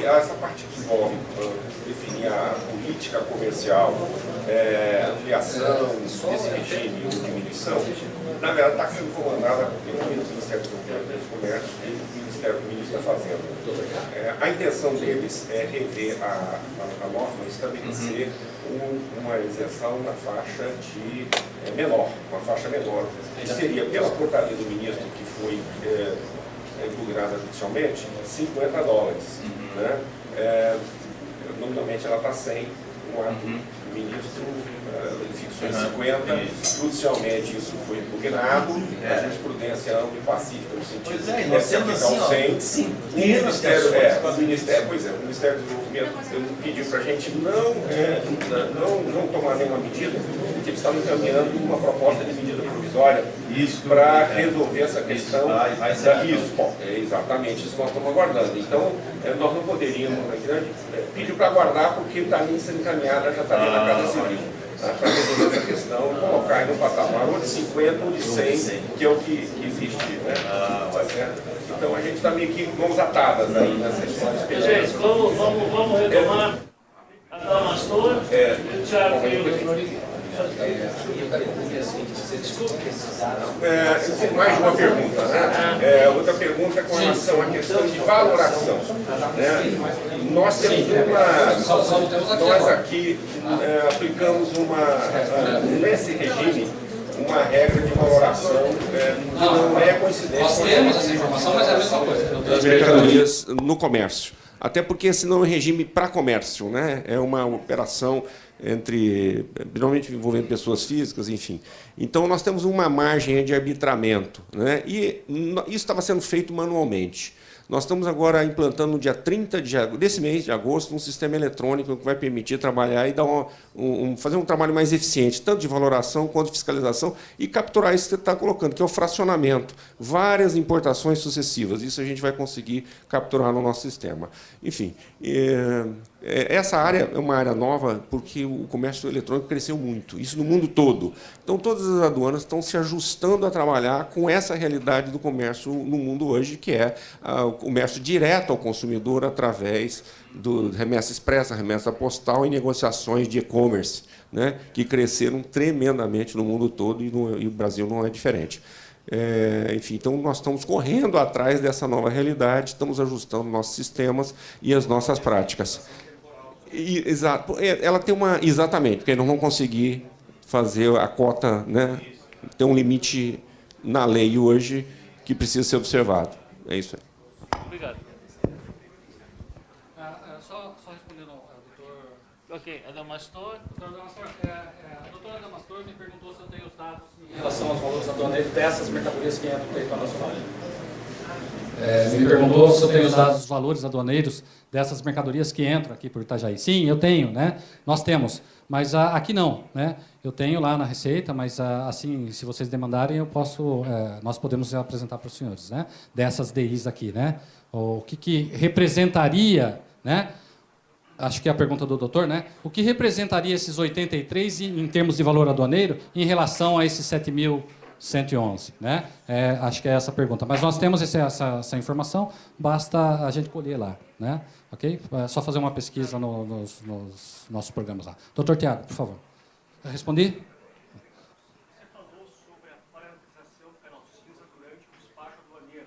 essa parte que envolve definir a política comercial, ampliação desse regime de diminuição, na verdade está sendo comandada pelo Ministério do Comércio e o Ministério do Ministro da Fazenda. A intenção deles é rever a norma e estabelecer uma isenção na faixa de menor, uma faixa menor, que seria pela portaria do ministro que foi impugnada judicialmente, $50. Né? Nominalmente ela está 100, no ato do ministro fixou em 50, judicialmente isso foi impugnado, a jurisprudência ampla e pacífica no sentido de que deve se aplicar o 100. O Ministério do Desenvolvimento pediu para a gente não tomar nenhuma medida, porque eles estavam encaminhando uma proposta de medida provisória para resolver essa questão. Exatamente, isso nós estamos aguardando. Então, nós não poderíamos, pedir para aguardar porque está sendo encaminhada, já está dentro da Casa Civil, para resolver essa questão e colocar no patamar ou de 50 ou de 100, que é o que existe. Né? Então, a gente está meio que mãos atadas aí nessa história. Gente, vamos retomar. Adamastor, Thiago tem mais uma pergunta, né? Outra pergunta com relação à questão de valoração. Né? Nós temos nós aqui aplicamos nesse regime uma regra de valoração que não é coincidente. Nós temos essa informação, mas é a mesma coisa. Das mercadorias no comércio. Até porque senão é um regime para comércio, né? É uma operação normalmente envolvendo pessoas físicas, enfim. Então, nós temos uma margem de arbitramento, né? E isso estava sendo feito manualmente. Nós estamos agora implantando no dia 30 desse mês de agosto um sistema eletrônico que vai permitir trabalhar e dar fazer um trabalho mais eficiente, tanto de valoração quanto de fiscalização, e capturar isso que você está colocando, que é o fracionamento. Várias importações sucessivas. Isso a gente vai conseguir capturar no nosso sistema. Enfim, essa área é uma área nova porque o comércio eletrônico cresceu muito, isso no mundo todo. Então, todas as aduanas estão se ajustando a trabalhar com essa realidade do comércio no mundo hoje, que é o comércio direto ao consumidor através do remessa expressa, remessa postal e negociações de e-commerce, né, que cresceram tremendamente no mundo todo e o Brasil não é diferente. Enfim, então nós estamos correndo atrás dessa nova realidade, estamos ajustando nossos sistemas e as nossas práticas. Ela tem exatamente, porque não vão conseguir fazer a cota, né, tem um limite na lei hoje que precisa ser observado. É isso aí. Obrigado. Só respondendo ao doutor... Ok, Adamastor. A doutora Adamastor me perguntou se eu tenho os dados em relação aos valores aduaneiros dessas mercadorias que entram no território nacional. Me perguntou se eu tenho os dados dos valores aduaneiros dessas mercadorias que entram aqui por Itajaí. Sim, eu tenho, né? Nós temos, mas aqui não, né? Eu tenho lá na Receita, mas assim, se vocês demandarem, nós podemos apresentar para os senhores, né? Dessas DIs aqui, né? O que representaria, né? Acho que é a pergunta do doutor, né? O que representaria esses 83 em termos de valor aduaneiro em relação a esses 7.111, né? Acho que é essa a pergunta. Mas nós temos essa informação, basta a gente colher lá, né? Ok? É só fazer uma pesquisa nos nossos programas lá. Doutor Tiago, por favor. Respondi? Você falou sobre a paralisação do canal cinza durante o despacho aduaneiro,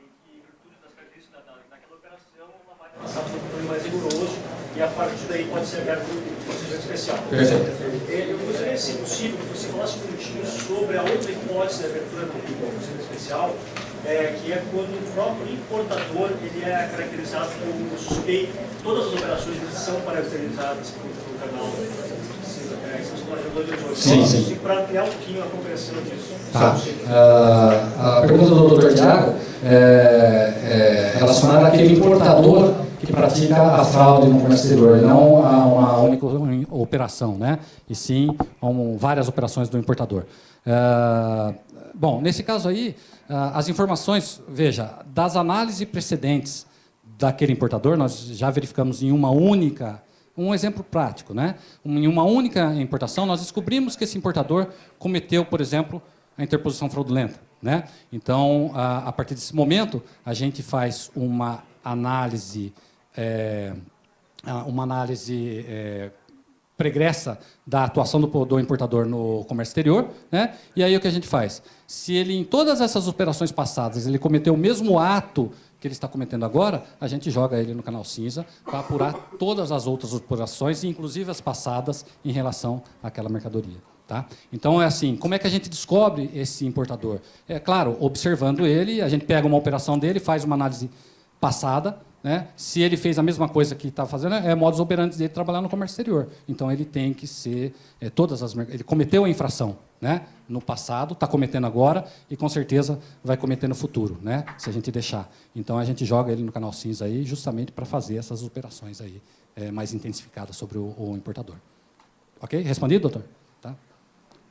em que, em virtude das características daquela operação, ela vai passar por um controle mais rigoroso e a partir daí pode ser aberto um procedimento especial. Perfeito. Eu gostaria, se possível, que você falasse um minutinho sobre a outra hipótese de abertura do procedimento especial, que é quando o próprio importador ele é caracterizado como suspeito. Todas as operações são caracterizadas pelo canal. Sim. E para ampliar um pouquinho a compreensão disso. Tá. A pergunta do Dr. Tiago é relacionada àquele importador que pratica a fraude no comércio exterior, não a uma única operação, né? E sim várias operações do importador. Bom, nesse caso aí, as informações, veja, das análises precedentes daquele importador, nós já verificamos em uma única, um exemplo prático, né? Em uma única importação, nós descobrimos que esse importador cometeu, por exemplo, a interposição fraudulenta, né? Então, a partir desse momento, a gente faz uma análise pregressa da atuação do importador no comércio exterior, né? E aí o que a gente faz? Se ele, em todas essas operações passadas, ele cometeu o mesmo ato que ele está cometendo agora, a gente joga ele no canal cinza para apurar todas as outras operações, inclusive as passadas, em relação àquela mercadoria. Tá? Então, é assim, como é que a gente descobre esse importador? É claro, observando ele, a gente pega uma operação dele, faz uma análise passada, né? Se ele fez a mesma coisa que está fazendo, é modus operandi dele trabalhar no comércio exterior. Então, ele tem que ser... ele cometeu a infração, né? No passado, está cometendo agora e, com certeza, vai cometer no futuro, né? Se a gente deixar. Então, a gente joga ele no canal cinza aí, justamente para fazer essas operações aí, mais intensificadas sobre o importador. Ok? Respondido, doutor? Tá?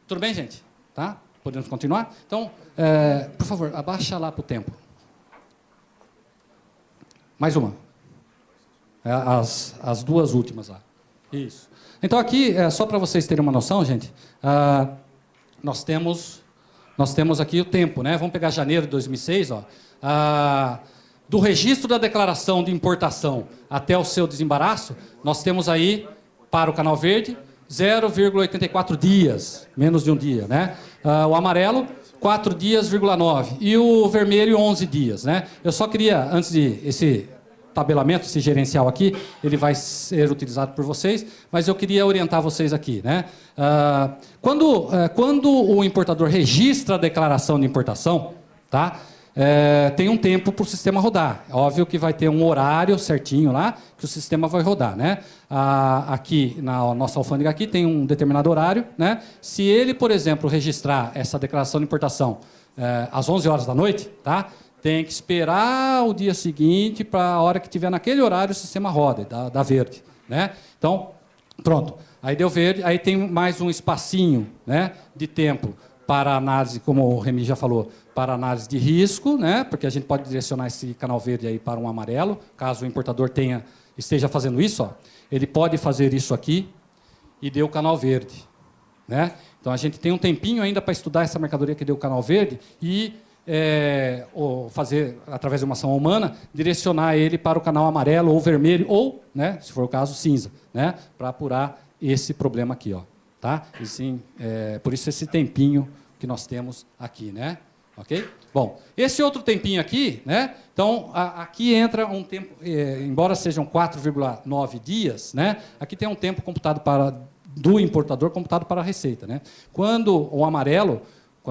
Tudo bem, gente? Tá? Podemos continuar? Então, por favor, abaixa lá para o tempo. Mais uma. As duas últimas lá. Isso. Então, aqui, só para vocês terem uma noção, gente, nós temos aqui o tempo, né? Vamos pegar janeiro de 2006, ó. Do registro da declaração de importação até o seu desembaraço, nós temos aí, para o Canal Verde, 0,84 dias, menos de um dia, né? O amarelo, 4 dias,9. E o vermelho, 11 dias, né? Eu só queria, antes de esse tabelamento, esse gerencial aqui, ele vai ser utilizado por vocês, mas eu queria orientar vocês aqui, né? Quando o importador registra a declaração de importação, tá? Tem um tempo para o sistema rodar. É óbvio que vai ter um horário certinho lá que o sistema vai rodar, né? Aqui na nossa alfândega aqui tem um determinado horário, né? Se ele, por exemplo, registrar essa declaração de importação às 11 horas da noite, tá? Tem que esperar o dia seguinte para a hora que tiver naquele horário o sistema roda, dá verde, né? Então, pronto. Aí deu verde, aí tem mais um espacinho, né, de tempo para análise, como o Remy já falou, para análise de risco, né? Porque a gente pode direcionar esse canal verde aí para um amarelo, caso o importador esteja fazendo isso, ó, ele pode fazer isso aqui e deu o canal verde, né? Então a gente tem um tempinho ainda para estudar essa mercadoria que deu o canal verde e ou fazer, através de uma ação humana, direcionar ele para o canal amarelo ou vermelho ou, né, se for o caso, cinza, né? Para apurar esse problema aqui, ó. Tá? E sim, por isso esse tempinho que nós temos aqui, né? Ok? Bom, esse outro tempinho aqui, né? Então, aqui entra um tempo, embora sejam 4,9 dias, né? Aqui tem um tempo computado do importador computado para a receita, né? Quando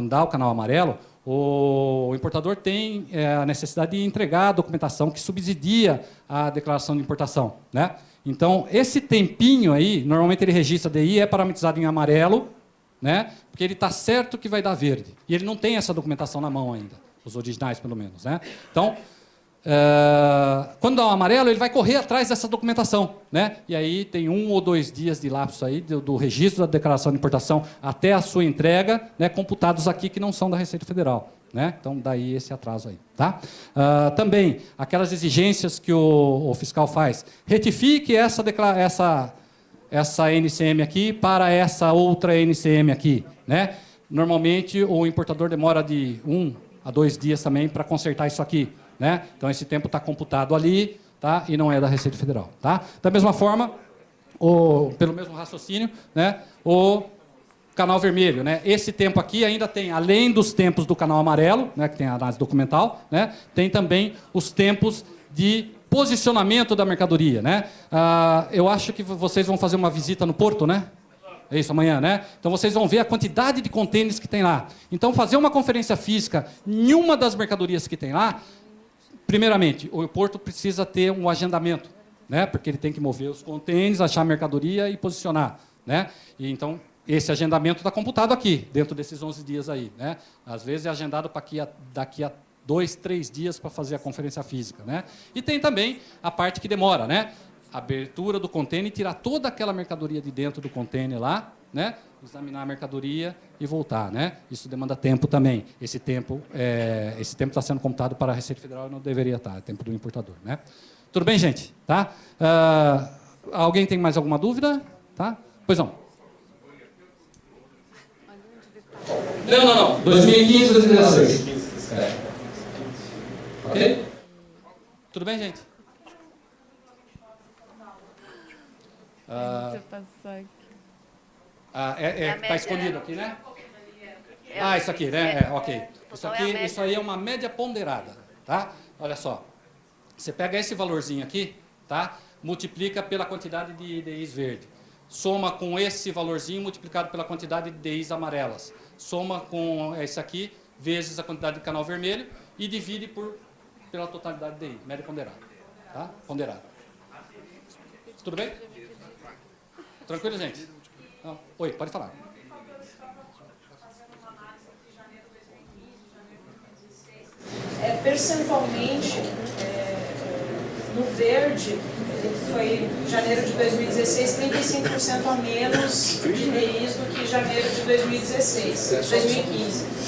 dá o canal amarelo, o importador tem a necessidade de entregar a documentação que subsidia a declaração de importação, né? Então, esse tempinho aí, normalmente ele registra DI, é parametrizado em amarelo, né? Porque ele está certo que vai dar verde. E ele não tem essa documentação na mão ainda, os originais, pelo menos, né? Então, quando dá um amarelo, ele vai correr atrás dessa documentação, né? E aí tem 1 ou 2 dias de lapso aí do registro da declaração de importação até a sua entrega, né? Computados aqui que não são da Receita Federal, né? Então, daí esse atraso aí, tá? Também, aquelas exigências que o fiscal faz. Retifique essa NCM aqui para essa outra NCM aqui, né? Normalmente, o importador demora de 1 a 2 dias também para consertar isso aqui, né? Então, esse tempo está computado ali, tá? E não é da Receita Federal, tá? Da mesma forma, pelo mesmo raciocínio, né? O canal vermelho, né? Esse tempo aqui ainda tem, além dos tempos do canal amarelo, né? Que tem a análise documental, né? Tem também os tempos de posicionamento da mercadoria, né? Eu acho que vocês vão fazer uma visita no porto, né? É isso, amanhã, né? Então vocês vão ver a quantidade de contêineres que tem lá. Então, fazer uma conferência física em uma das mercadorias que tem lá, primeiramente, o porto precisa ter um agendamento, né? Porque ele tem que mover os contêineres, achar a mercadoria e posicionar, né? E, então, esse agendamento está computado aqui, dentro desses 11 dias aí, né? Às vezes é agendado para daqui a 2, 3 dias para fazer a conferência física, né? E tem também a parte que demora, né? Abertura do contêiner, tirar toda aquela mercadoria de dentro do contêiner lá, né? Examinar a mercadoria e voltar, né? Isso demanda tempo também. Esse tempo está sendo computado para a Receita Federal e não deveria estar, é tempo do importador, né? Tudo bem, gente? Tá? Alguém tem mais alguma dúvida? Tá? Pois não. Não. 2015, 2016. Ok? Tudo bem, gente? Deixa eu passar aqui. Está escondido aqui, né? Isso aqui, né? Ok. Isso aí é uma média ponderada, tá? Olha só. Você pega esse valorzinho aqui, tá? Multiplica pela quantidade de DIs verde. Soma com esse valorzinho multiplicado pela quantidade de DIs amarelas. Soma com esse aqui, vezes a quantidade de canal vermelho e divide pela totalidade de DI, média ponderada. Tá? Ponderada. Tudo bem? Tranquilo, gente? Não. Oi, pode falar. Percentualmente, no verde, foi janeiro de 2016, 35% a menos de DIs do que janeiro de 2015.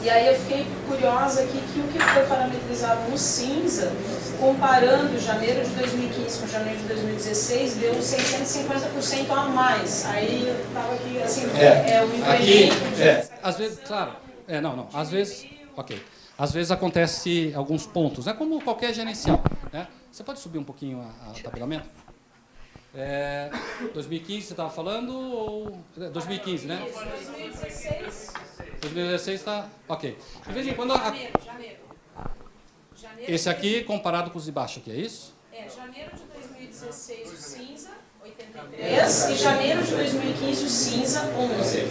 E aí eu fiquei curiosa aqui que o que foi parametrizado no cinza, comparando janeiro de 2015 com janeiro de 2016, deu 650% a mais. Aí eu estava aqui, assim, o incremento... Às vezes, claro, às vezes, ok. Às vezes acontece alguns pontos, é como qualquer gerencial, né? Você pode subir um pouquinho o tabelamento? 2015 você estava falando, ou 2015, né? 2016. 2016 está... Ok. De vez em quando... Janeiro. Esse aqui comparado com os de baixo aqui, é isso? Janeiro de 2016 o cinza, 83, e janeiro de 2015 o cinza, 11.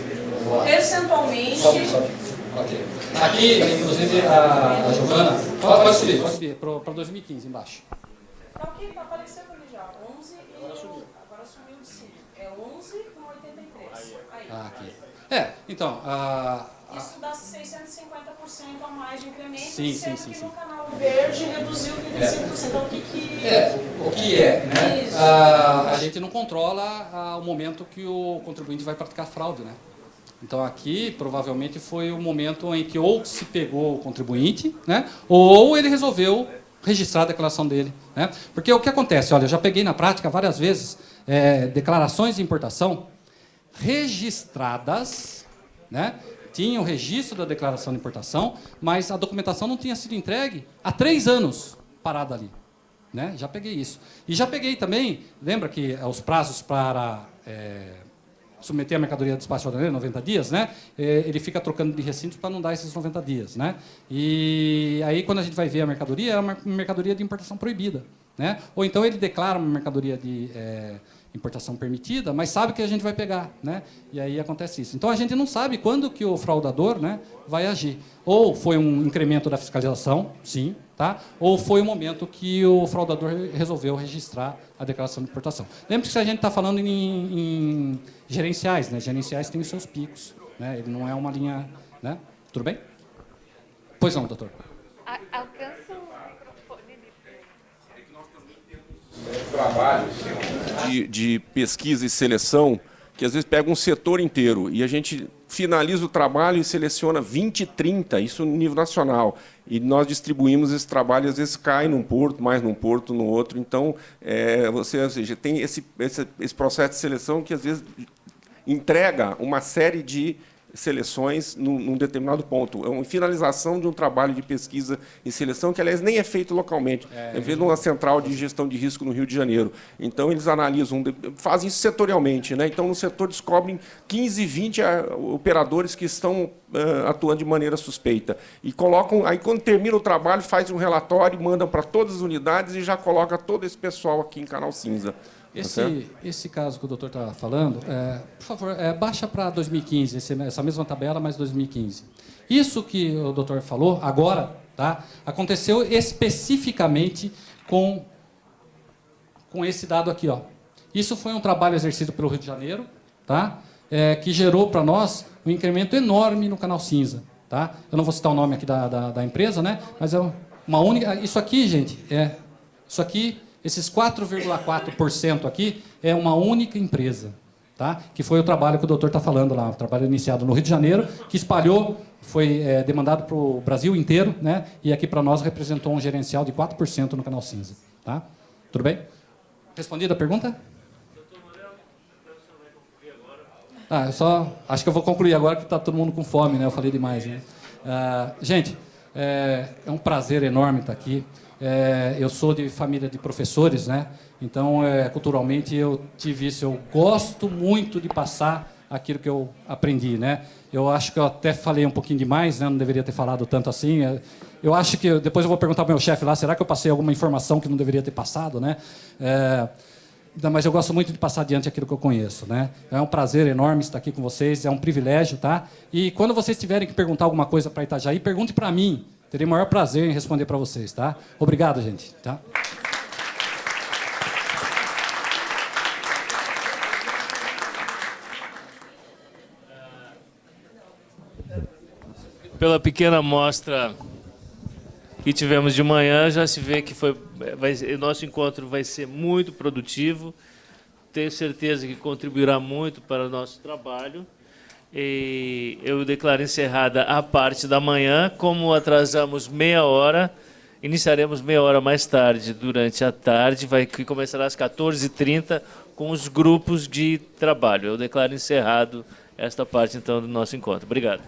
Percentualmente... Ok. Aqui, inclusive, a Giovana... Pode subir para 2015, embaixo. Tá ok, tá aparecendo ali já. 11 e... Agora sumiu de 5. É 11 com 83. Aí. Aqui. Então... Isso dá 650% a mais de incremento, sim. no canal verde reduziu 35%. Então, o que é, né? Isso. A gente não controla o momento que o contribuinte vai praticar fraude, né? Então, aqui, provavelmente, foi o momento em que ou se pegou o contribuinte, né? Ou ele resolveu registrar a declaração dele, né? Porque o que acontece? Olha, eu já peguei na prática várias vezes declarações de importação registradas, né? Tinha o registro da declaração de importação, mas a documentação não tinha sido entregue há 3 anos parada ali, né? Já peguei isso. E já peguei também, lembra que os prazos para submeter a mercadoria de despacho aduaneiro, 90 dias, né? Ele fica trocando de recintos para não dar esses 90 dias, né? E aí, quando a gente vai ver a mercadoria, é uma mercadoria de importação proibida, né? Ou então ele declara uma mercadoria de importação permitida, mas sabe que a gente vai pegar, né? E aí acontece isso. Então a gente não sabe quando que o fraudador, né, vai agir. Ou foi um incremento da fiscalização, sim, tá? Ou foi o momento que o fraudador resolveu registrar a declaração de importação. Lembre-se que a gente está falando em gerenciais, né? Gerenciais têm os seus picos, né? Ele não é uma linha, né? Tudo bem? Pois não, doutor. Alcança o microfone. Trabalhos de pesquisa e seleção que às vezes pega um setor inteiro e a gente finaliza o trabalho e seleciona 20, 30, isso no nível nacional. E nós distribuímos esse trabalho e às vezes cai num porto, mais num porto, no outro. Então, ou seja, tem esse processo de seleção que às vezes entrega uma série de seleções num determinado ponto. É uma finalização de um trabalho de pesquisa e seleção que, aliás, nem é feito localmente. É feito numa central de gestão de risco no Rio de Janeiro. Então, eles analisam, fazem isso setorialmente, né? Então, no setor descobrem 15, 20 operadores que estão atuando de maneira suspeita. E colocam, aí quando termina o trabalho, faz um relatório, mandam para todas as unidades e já coloca todo esse pessoal aqui em Canal Cinza. Esse caso que o doutor está falando, por favor, baixa para 2015, essa mesma tabela, mas 2015. Isso que o doutor falou agora, tá, aconteceu especificamente com esse dado aqui. Ó. Isso foi um trabalho exercido pelo Rio de Janeiro, tá, que gerou para nós um incremento enorme no canal cinza. Tá? Eu não vou citar o nome aqui da empresa, né, mas é uma única... Isso aqui, gente, esses 4,4% aqui é uma única empresa, tá? Que foi o trabalho que o doutor está falando lá, o trabalho iniciado no Rio de Janeiro, que espalhou, foi demandado para o Brasil inteiro, né? E aqui para nós representou um gerencial de 4% no canal cinza. Tá? Tudo bem? Respondida a pergunta? Acho que eu vou concluir agora, que está todo mundo com fome, né? Eu falei demais, né? Gente, é um prazer enorme estar aqui. Eu sou de família de professores, né? Então, culturalmente, eu tive isso. Eu gosto muito de passar aquilo que eu aprendi, né? Eu acho que eu até falei um pouquinho demais, né? Não deveria ter falado tanto assim. Eu acho que depois eu vou perguntar para o meu chefe lá, será que eu passei alguma informação que não deveria ter passado, né? Mas eu gosto muito de passar adiante aquilo que eu conheço, né? É um prazer enorme estar aqui com vocês, é um privilégio, tá? E quando vocês tiverem que perguntar alguma coisa para Itajaí, pergunte para mim. Terei o maior prazer em responder para vocês, tá? Obrigado, gente. Tá? Pela pequena amostra que tivemos de manhã, já se vê que nosso encontro vai ser muito produtivo. Tenho certeza que contribuirá muito para o nosso trabalho. E eu declaro encerrada a parte da manhã. Como atrasamos meia hora, iniciaremos meia hora mais tarde, durante a tarde, que começará às 14h30 com os grupos de trabalho. Eu declaro encerrado esta parte, então, do nosso encontro. Obrigado.